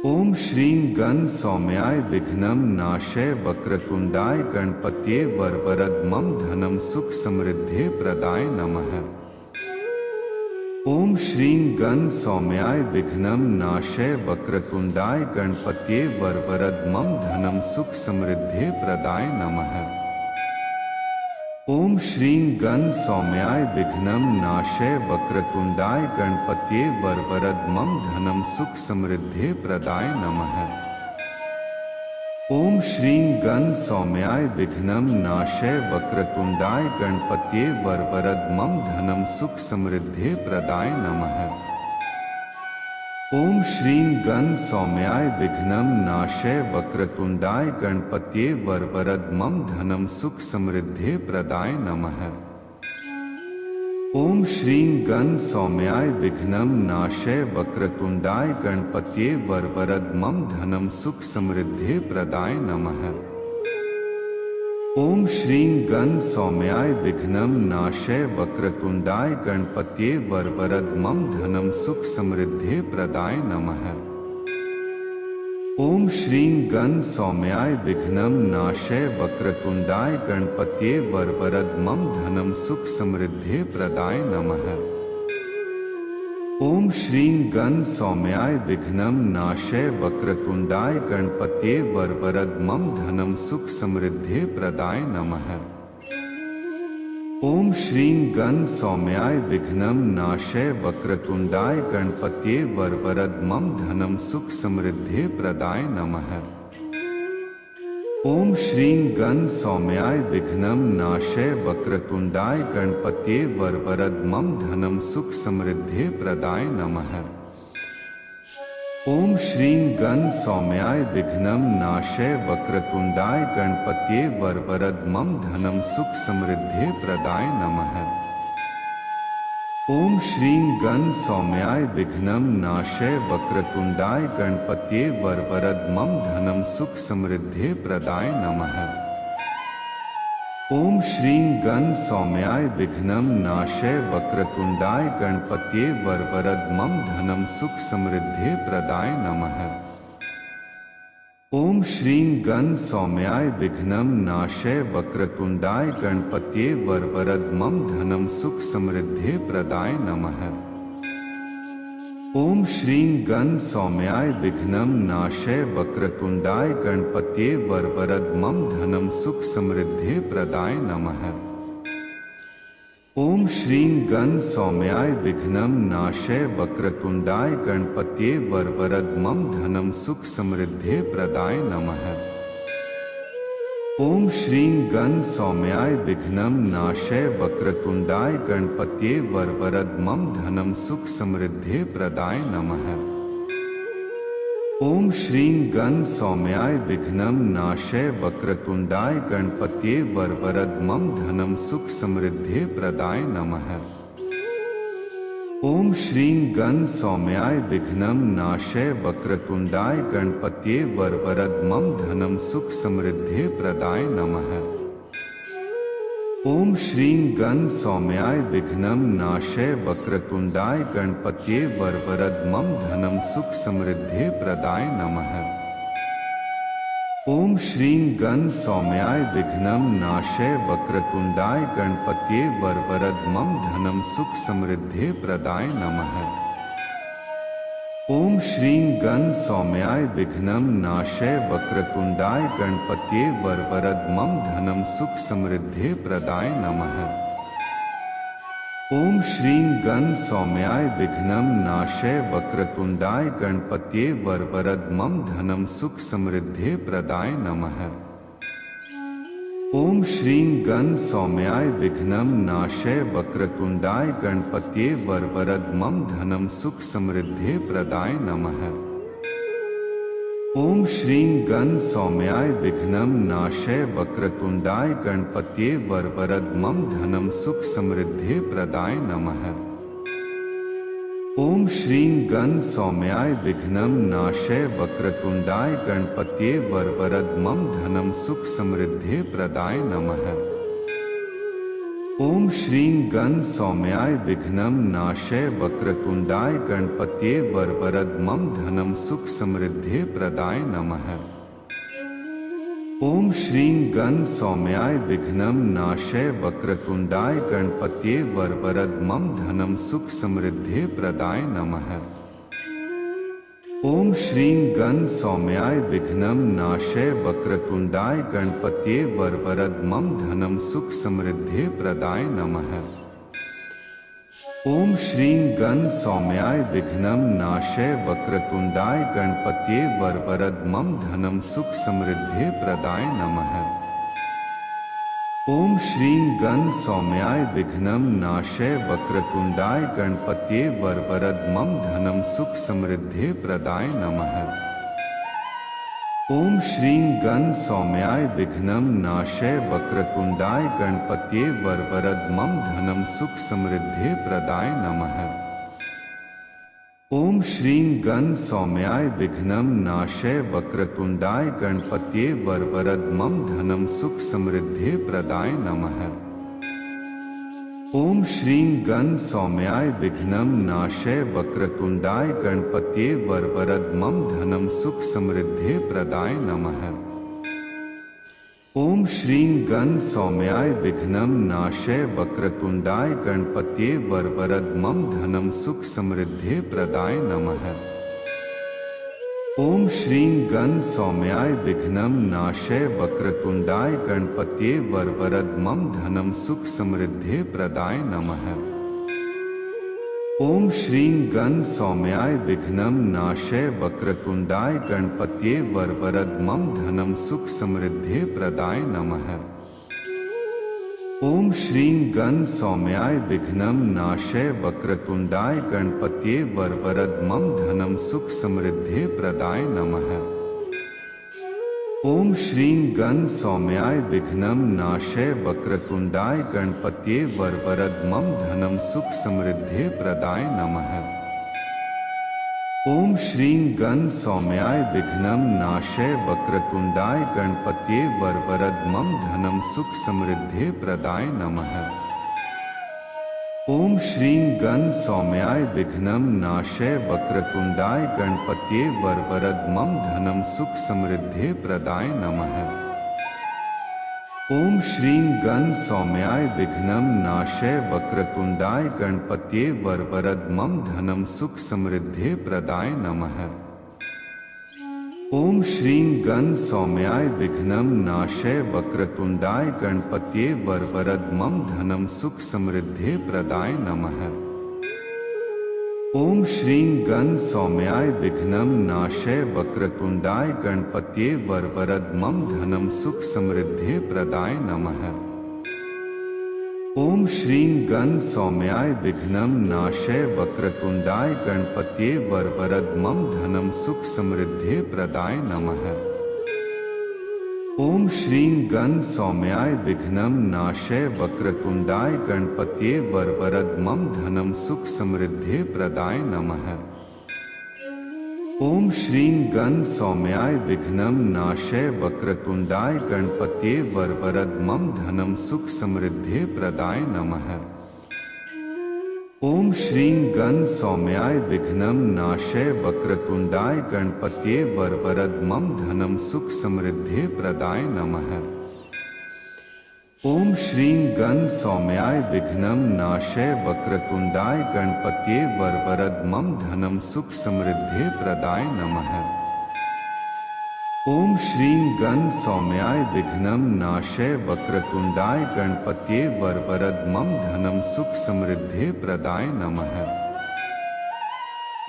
ओम श्रीं गण सौम्याय विघ्नं नाशय वक्रतुंडाय गणपत्ये वरवरद मम धनं सुख समृद्धि प्रदाय नमः। ओम श्रीं गण सौम्याय विघ्नं नाशय वक्रतुंडाय गणपत्ये वरवरद मम धनं सुख समृद्धि प्रदाय नमः। ओम श्रीं गण सौम्याय विघ्नं नाशय वक्रतुंडाय गणपत्ये वरवरद मम धनं सुख समृद्धि प्रदाय नमः। ओम श्रीं गण सौम्याय विघ्नं नाशय वक्रतुंडाय गणपत्ये वरवरद मम धनं सुख समृद्धि प्रदाय नमः। ओम श्रीं गण सौम्याय विघ्नं नाशय वक्रतुंडाय गणपत्ये वरवरद मम धनं सुख समृद्धि प्रदाय नमः। ओम श्रीं गण सौम्याय विघ्नं नाशय वक्रतुंडाय गणपत्ये वरवरद मम धनं सुख समृद्धि प्रदाय नमः। ओम श्रीं गण सौम्याय विघ्नं नाशय वक्रतुंडाय गणपत्ये वरवरद मम धनं सुख समृद्धि प्रदाय नमः। ओम श्रीं गण सौम्याय विघ्नं नाशय वक्रतुंडाय गणपत्ये वरवरद मम धनं सुख समृद्धि प्रदाय नमः। ओम श्रीं गण सौम्याय विघ्नं नाशय वक्रतुंडाय गणपत्ये वरवरद मम धनं सुख समृद्धि प्रदाय नमः। ओम श्रीं गण सौम्याय विघ्नं नाशय वक्रतुंडाय गणपत्ये वरवरद मम धनं सुख समृद्धि प्रदाय नमः। ओम श्रीं गण सौम्याय विघ्नं नाशय वक्रतुंडाय गणपत्ये वरवरद मम धनं सुख समृद्धि प्रदाय नमः। ओम श्रीं गण सौम्याय विघ्नं नाशय वक्रतुंडाय गणपत्ये वरवरद मम धनं सुख समृद्धि प्रदाय नमः। ओम श्रीं गण सौम्याय विघ्नं नाशय वक्रतुंडाय गणपत्ये वरवरद मम धनं सुख समृद्धि प्रदाय नमः। ओम श्रीं गण सौम्याय विघ्नं नाशय वक्रतुंडाय गणपत्ये वरवरद मम धनं सुख समृद्धि प्रदाय नमः। ओम श्रीं गण सौम्याय विघ्नं नाशय वक्रतुंडाय गणपत्ये वरवरद मम धनं सुख समृद्धि प्रदाय नमः। ओम श्रीं गण सौम्याय विघ्नं नाशय वक्रतुंडाय गणपत्ये वरवरद मम धनं सुख समृद्धि प्रदाय नमः। ओम श्रीं गण सौम्याय विघ्नं नाशय वक्रतुंडाय गणपत्ये वरवरद मम धनं सुख समृद्धि प्रदाय नमः। ओम श्रीं गण सौम्याय विघ्नं नाशय वक्रतुंडाय गणपत्ये वरवरद मम धनं सुख समृद्धि प्रदाय नमः। ओम श्रीं गण सौम्याय विघ्नं नाशय वक्रतुंडाय गणपत्ये वरवरद मम धनं सुख समृद्धि प्रदाय नमः। ओम श्रीं गण सौम्याय विघ्नं नाशय वक्रतुंडाय गणपत्ये वरवरद मम धनं सुख समृद्धि प्रदाय नमः। ओम श्रीं गण सौम्याय विघ्नं नाशय वक्रतुंडाय गणपत्ये वरवरद मम धनं सुख समृद्धि प्रदाय नमः। ओम श्रीं गण सौम्याय विघ्नं नाशय वक्रतुंडाय गणपत्ये वरवरद मम धनं सुख समृद्धि प्रदाय नमः। ओम श्रीं गण सौम्याय विघ्नं नाशय वक्रतुंडाय गणपतये वरवरद मम धनं सुख समृद्धि प्रदाय नमः। ओम श्रीं गण सौम्याय विघ्नं नाशय वक्रतुंडाय गणपतये वरवरद मम धनं सुख समृद्धि प्रदाय नमः। ओम श्रीं गण सौम्याय विघ्नं नाशय वक्रतुंडाय गणपतये वरवरद मम धनं सुख समृद्धि प्रदाय नमः। ओम श्रीं गण सौम्याय विघ्नं नाशय वक्रतुंडाय गणपतये वरवरद मम धनं सुख समृद्धि प्रदाय नमः। ओम श्रीं गण सौम्याय विघ्नं नाशय वक्रतुंडाय गणपतये वरवरद मम धनं सुख समृद्धि प्रदाय नमः। ओम श्रीं गण सौम्याय विघ्नं नाशय वक्रतुंडाय गणपतये वरवरद मम धनं सुख समृद्धि प्रदाय नमः। ओम श्रीं गण सौम्याय विघ्नं नाशय वक्रतुंडाय गणपतये वरवरद मम धनं सुख समृद्धि प्रदाय नमः। ओम श्रीं गण सौम्याय विघ्नं नाशय वक्रतुंडाय गणपतये वरवरद मम धनं सुख समृद्धि प्रदाय नमः। ओम श्रीं गण सौम्याय विघ्नं नाशय वक्रतुंडाय गणपतये वरवरद मम धनं सुख समृद्धि प्रदाय नमः। ओम श्रीं गण सौम्याय विघ्नं नाशय वक्रतुंडाय गणपतये वरवरद मम धनं सुख समृद्धि प्रदाय नमः। ओम श्रीं गण सौम्याय विघ्नं नाशय वक्रतुंडाय गणपतये वरवरद मम धनं सुख समृद्धि प्रदाय नमः। ओम श्रीं गण सौम्याय विघ्नं नाशय वक्रतुंडाय गणपतये वरवरद मम धनं सुख समृद्धि प्रदाय नमः। ओम श्रीं गण सौम्याय विघ्नं नाशय वक्रतुंडाय गणपतये वरवरद मम धनं सुख समृद्धि प्रदाय नमः। ओम श्रीं गण सौम्याय विघ्नं नाशय वक्रतुंडाय गणपतये वरवरद मम धनं सुख समृद्धि प्रदाय नमः। ओम श्रीं गण सौम्याय विघ्नं नाशय वक्रतुंडाय गणपतये वरवरद मम धनं सुख समृद्धि प्रदाय नमः। ओम श्रीं गण सौम्याय विघ्नं नाशय वक्रतुंडाय गणपतये वरवरद मम धनं सुख समृद्धि प्रदाय नमः। ओम श्रीं गण सौम्याय विघ्नं नाशय वक्रतुंडाय गणपतये वरवरद मम धनं सुख समृद्धि प्रदाय नमः। ओम श्रीं गण सौम्याय विघ्नं नाशय वक्रतुंडाय गणपतये वरवरद मम धनं सुख समृद्धि प्रदाय नमः। ओम श्रीं गण सौम्याय विघ्नं नाशय वक्रतुंडाय गणपतये वरवरद मम धनं सुख समृद्धि प्रदाय नमः। ओम श्रीं गण सौम्याय विघ्नं नाशय वक्रतुंडाय गणपतये वरवरद मम धनं सुख समृद्धि प्रदाय नमः। ओम श्रीं गण सौम्याय विघ्नं नाशय वक्रतुंडाय गणपतये वरवरद मम धनं सुख समृद्धि प्रदाय नमः। ओम श्रीं गण सौम्याय विघ्नं नाशय वक्रतुंडाय गणपतये वरवरद मम धनं सुख समृद्धि प्रदाय नमः। ओम श्रीं गण सौम्याय विघ्नं नाशय वक्रतुंडाय गणपतये वरवरद मम धनं सुख समृद्धि प्रदाय नमः। ओम श्रीं गण सौम्याय विघ्नं नाशय वक्रतुंडाय गणपतये वरवरद मम धनं सुख समृद्धि प्रदाय नमः। ओम श्रीं गण सौम्याय विघ्नं नाशय वक्रतुंडाय गणपतये वरवरद मम धनं सुख समृद्धि प्रदाय नमः। ओम श्रीं गण सौम्याय विघ्नं नाशय वक्रतुंडाय गणपतये वरवरद मम धनं सुख समृद्धि प्रदाय नमः। ओम श्रीं गण सौम्याय विघ्नं नाशय वक्रतुंडाय गणपतये वरवरद मम धनं सुख समृद्धि प्रदाय नमः। ओम श्रीं गण सौम्याय विघ्नं नाशय वक्रतुंडाय गणपत्ये वरवरद धनम सुख समृद्धि प्रदाय नमः। ओम श्रीं गण सौम्याय विघ्नं नाशय वक्रतुंडाय गणपत्ये वरवरद धनम सुख समृद्धि प्रदाय नमः।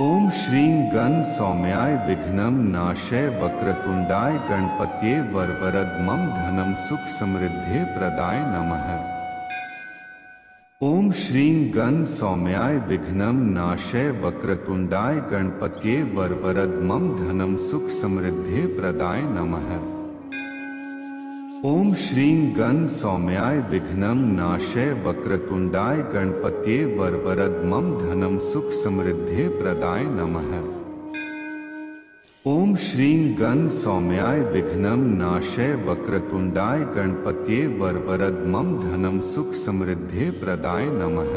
ओम श्रीं गण सौम्याय विघ्नं नाशय वक्रतुंडाय गणपत्ये वरवरद धनम सुख समृद्धि प्रदाय नमः। ओम श्रीं गण सौम्याय विघ्नं नाशय वक्रतुंडाय गणपत्ये वरवरद धनम सुख समृद्धि प्रदाय नमः। ओम श्रीं गण सौम्याय विघ्नं नाशय वक्रतुंडाय गणपत्ये वरवरद धनम सुख समृद्धि प्रदाय नमः। ओम श्रीं गण सौम्याय विघ्नं नाशय वक्रतुंडाय गणपत्ये वरवरद धनम सुख समृद्धि प्रदाय नमः।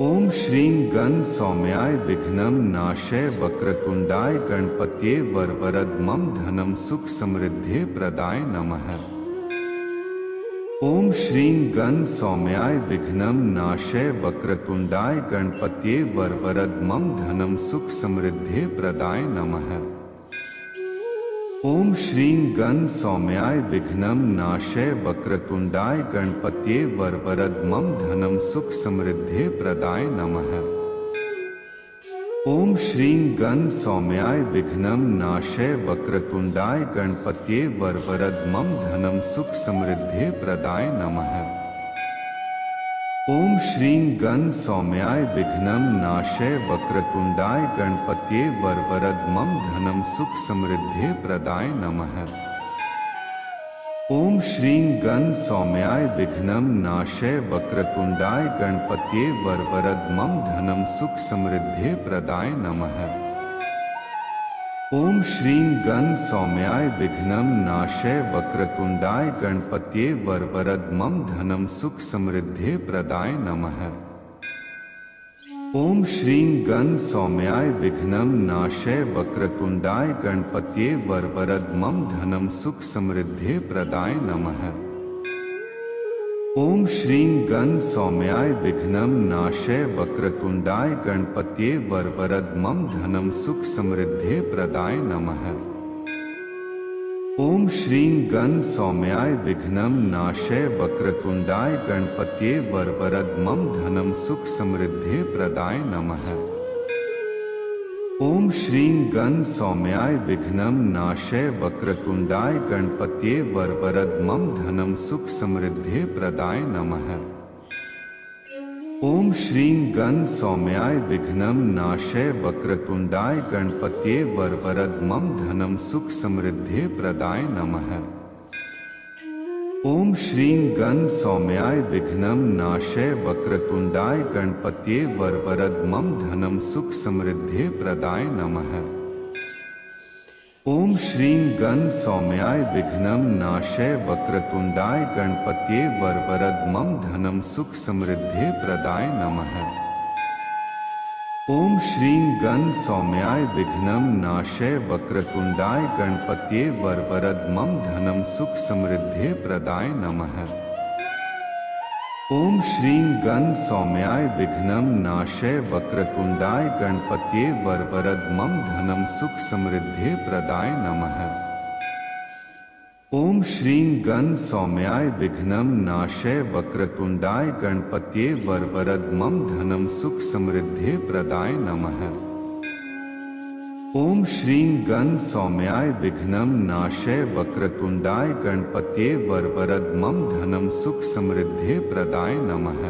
ओम श्रीं गण सौम्याय विघ्नं नाशय वक्रतुंडाय गणपत्ये वरवरद धनम सुख समृद्धि प्रदाय नमः। ओम श्रीं गण सौम्याय विघ्नं नाशय वक्रतुंडाय गणपत्ये वरवरद धनम सुख समृद्धि प्रदाय नमः। ओम श्रीं गण सौम्याय विघ्नं नाशय वक्रतुंडाय गणपत्ये वरवरद धनम सुख समृद्धि प्रदाय नमः। ओम श्रीं गण सौम्याय विघ्नं नाशय वक्रतुंडाय गणपत्ये वरवरद धनम सुख समृद्धि प्रदाय नमः। ओम श्रीं गण सौम्याय विघ्नं नाशय वक्रतुंडाय गणपत्ये वरवरद धनम सुख समृद्धि प्रदाय नमः। ओम श्रीं गण सौम्याय विघ्नं नाशय वक्रतुंडाय गणपत्ये वरवरद धनम सुख समृद्धि प्रदाय नमः। ओम श्रीं गण सौम्याय विघ्नं नाशय वक्रतुंडाय गणपत्ये वरवरद धनम सुख समृद्धि प्रदाय नमः। ओम श्रीं गण सौम्याय विघ्नं नाशय वक्रतुंडाय गणपत्ये वरवरद धनम सुख समृद्धि प्रदाय नमः। ओम श्रीं गण सौम्याय विघ्नं नाशय वक्रतुंडाय गणपत्ये वरवरद धनम सुख समृद्धि प्रदाय नमः। ओम श्रीं गण सौम्याय विघ्नं नाशय वक्रतुंडाय गणपत्ये वरवरद धनम सुख समृद्धि प्रदाय नमः। ओम श्रीं गण सौम्याय विघ्नं नाशय वक्रतुंडाय गणपत्ये वरवरद धनम सुख समृद्धि प्रदाय नमः। ओम श्रीं गण सौम्याय विघ्नं नाशय वक्रतुंडाय गणपत्ये वरवरद धनम सुख समृद्धि प्रदाय नमः। ओम श्रीं गण सौम्याय विघ्नं नाशय वक्रतुंडाय गणपत्ये वरवरद धनम सुख समृद्धि प्रदाय नमः। ओम श्रीं गण सौम्याय विघ्नं नाशय वक्रतुंडाय गणपत्ये वरवरद धनम सुख समृद्धि प्रदाय नमः। ओम श्रीं गण सौम्याय विघ्नं नाशय वक्रतुंडाय गणपत्ये वरवरद धनम सुख समृद्धि प्रदाय नमः। ओम श्रीं गण सौम्याय विघ्नं नाशय वक्रतुंडाय गणपत्ये वरवरद धनम सुख समृद्धि प्रदाय नमः। ओम श्रीं गण सौम्याय विघ्नं नाशय वक्रतुंडाय गणपत्ये वरवरद धनम सुख समृद्धि प्रदाय नमः। ओम श्रीं गण सौम्याय विघ्नं नाशय वक्रतुंडाय गणपत्ये वरवरद धनम सुख समृद्धि प्रदाय नमः।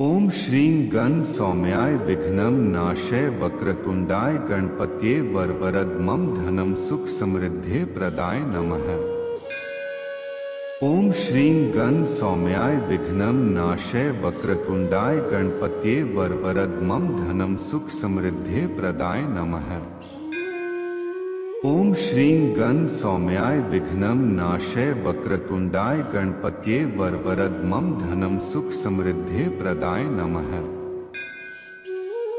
ओम श्रीं गण सौम्याय विघ्नं नाशय वक्रतुंडाय गणपत्ये वरवरद धनम सुख समृद्धि प्रदाय नमः। ओम श्रीं गण सौम्याय विघ्नं नाशय वक्रतुंडाय गणपत्ये वरवरद धनम सुख समृद्धि प्रदाय नमः। ओम श्रीं गण सौम्याय विघ्नं नाशय वक्रतुंडाय गणपत्ये वरवरद धनम सुख समृद्धि प्रदाय नमः।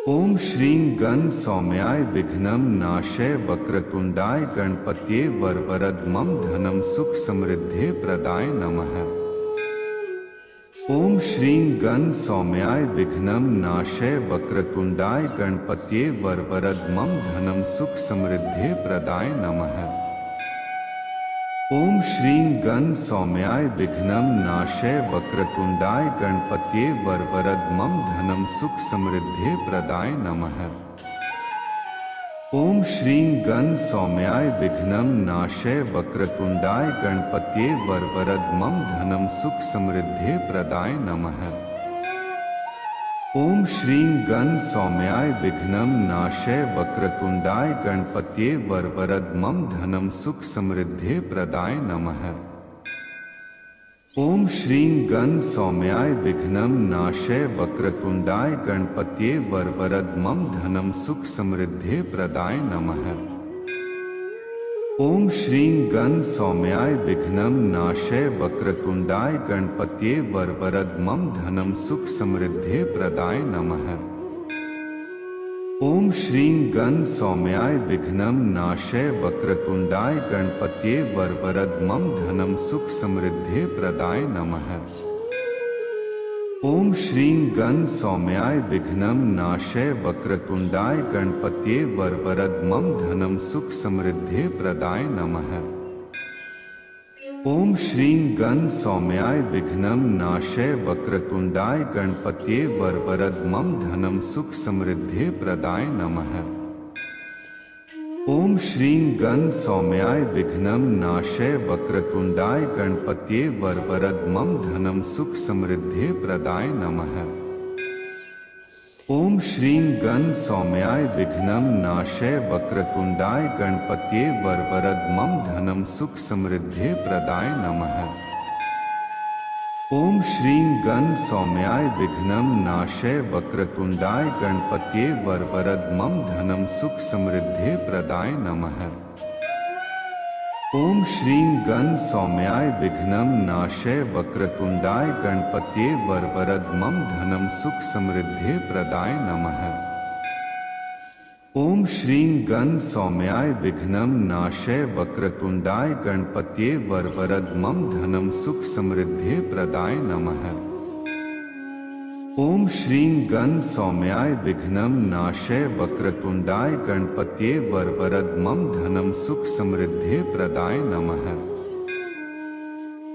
ओम श्रीं गण सौम्याय विघ्नं नाशय वक्रतुंडाय गणपत्ये वरवरद मम धनम सुख समृद्धि प्रदाय नमः। ओम श्रीं गण सौम्याय विघ्नं नाशय वक्रतुंडाय गणपत्ये वरवरद मम धनम सुख समृद्धि प्रदाय नमः। ओम श्रीं गण सौम्याय विघ्नं नाशय वक्रतुंडाय गणपत्ये वरवरद मम धनम सुख समृद्धि प्रदाय नमः। ओम श्रीं गण सौम्याय विघ्नं नाशय वक्रतुंडाय गणपत्ये वरवरद मम धनम सुख समृद्धि प्रदाय नमः। ओम श्रीं गण सौम्याय विघ्नं नाशय वक्रतुंडाय गणपत्ये वरवरद मम धनम सुख समृद्धि प्रदाय नमः। ओम श्रीं गण सौम्याय विघ्नं नाशय वक्रतुंडाय गणपत्ये वरवरद मम धनम सुख समृद्धि प्रदाय नमः। ओम श्रीं गण सौम्याय विघ्नं नाशय वक्रतुंडाय गणपत्ये वरवरद मम धनम सुख समृद्धि प्रदाय नमः। ओम श्रीं गण सौम्याय विघ्नं नाशय वक्रतुंडाय गणपत्ये वरवरद मम धनम सुख समृद्धि प्रदाय नमः। ओम श्रीं गण सौम्याय विघ्नं नाशय वक्रतुंडाय गणपत्ये वरवरद मम धनम सुख समृद्धि प्रदाय नमः। ओम श्रीं गण सौम्याय विघ्नं नाशय वक्रतुंडाय गणपत्ये वरवरद मम धनम सुख समृद्धि प्रदाय नमः। ओम श्रीं गण सौम्याय विघ्नं नाशय वक्रतुंडाय गणपत्ये वरवरद मम धनम सुख समृद्धि प्रदाय नमः। ओम श्रीं गण सौम्याय विघ्नं नाशय वक्रतुंडाय गणपत्ये वरवरद मम धनम सुख समृद्धि प्रदाय नमः। ओम श्रीं गण सौम्याय विघ्नं नाशय वक्रतुंडाय गणपत्ये वरवरद मम धनम सुख समृद्धि प्रदाय नमः। ओम श्रीं गण सौम्याय विघ्नं नाशय वक्रतुंडाय गणपत्ये वरवरद मम धनम सुख समृद्धि प्रदाय नमः। ओम श्रीं गण सौम्याय विघ्नं नाशय वक्रतुंडाय गणपत्ये वरवरद मम धनम सुख समृद्धि प्रदाय नमः। ओम श्रीं गण सौम्याय विघ्नं नाशय वक्रतुंडाय गणपत्ये वरवरद मम धनम सुख समृद्धि प्रदाय नमः।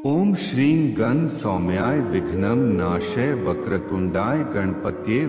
ओम श्रीं गण सौम्याय विघ्नं नाशय वक्रतुंडाय गणपत्ये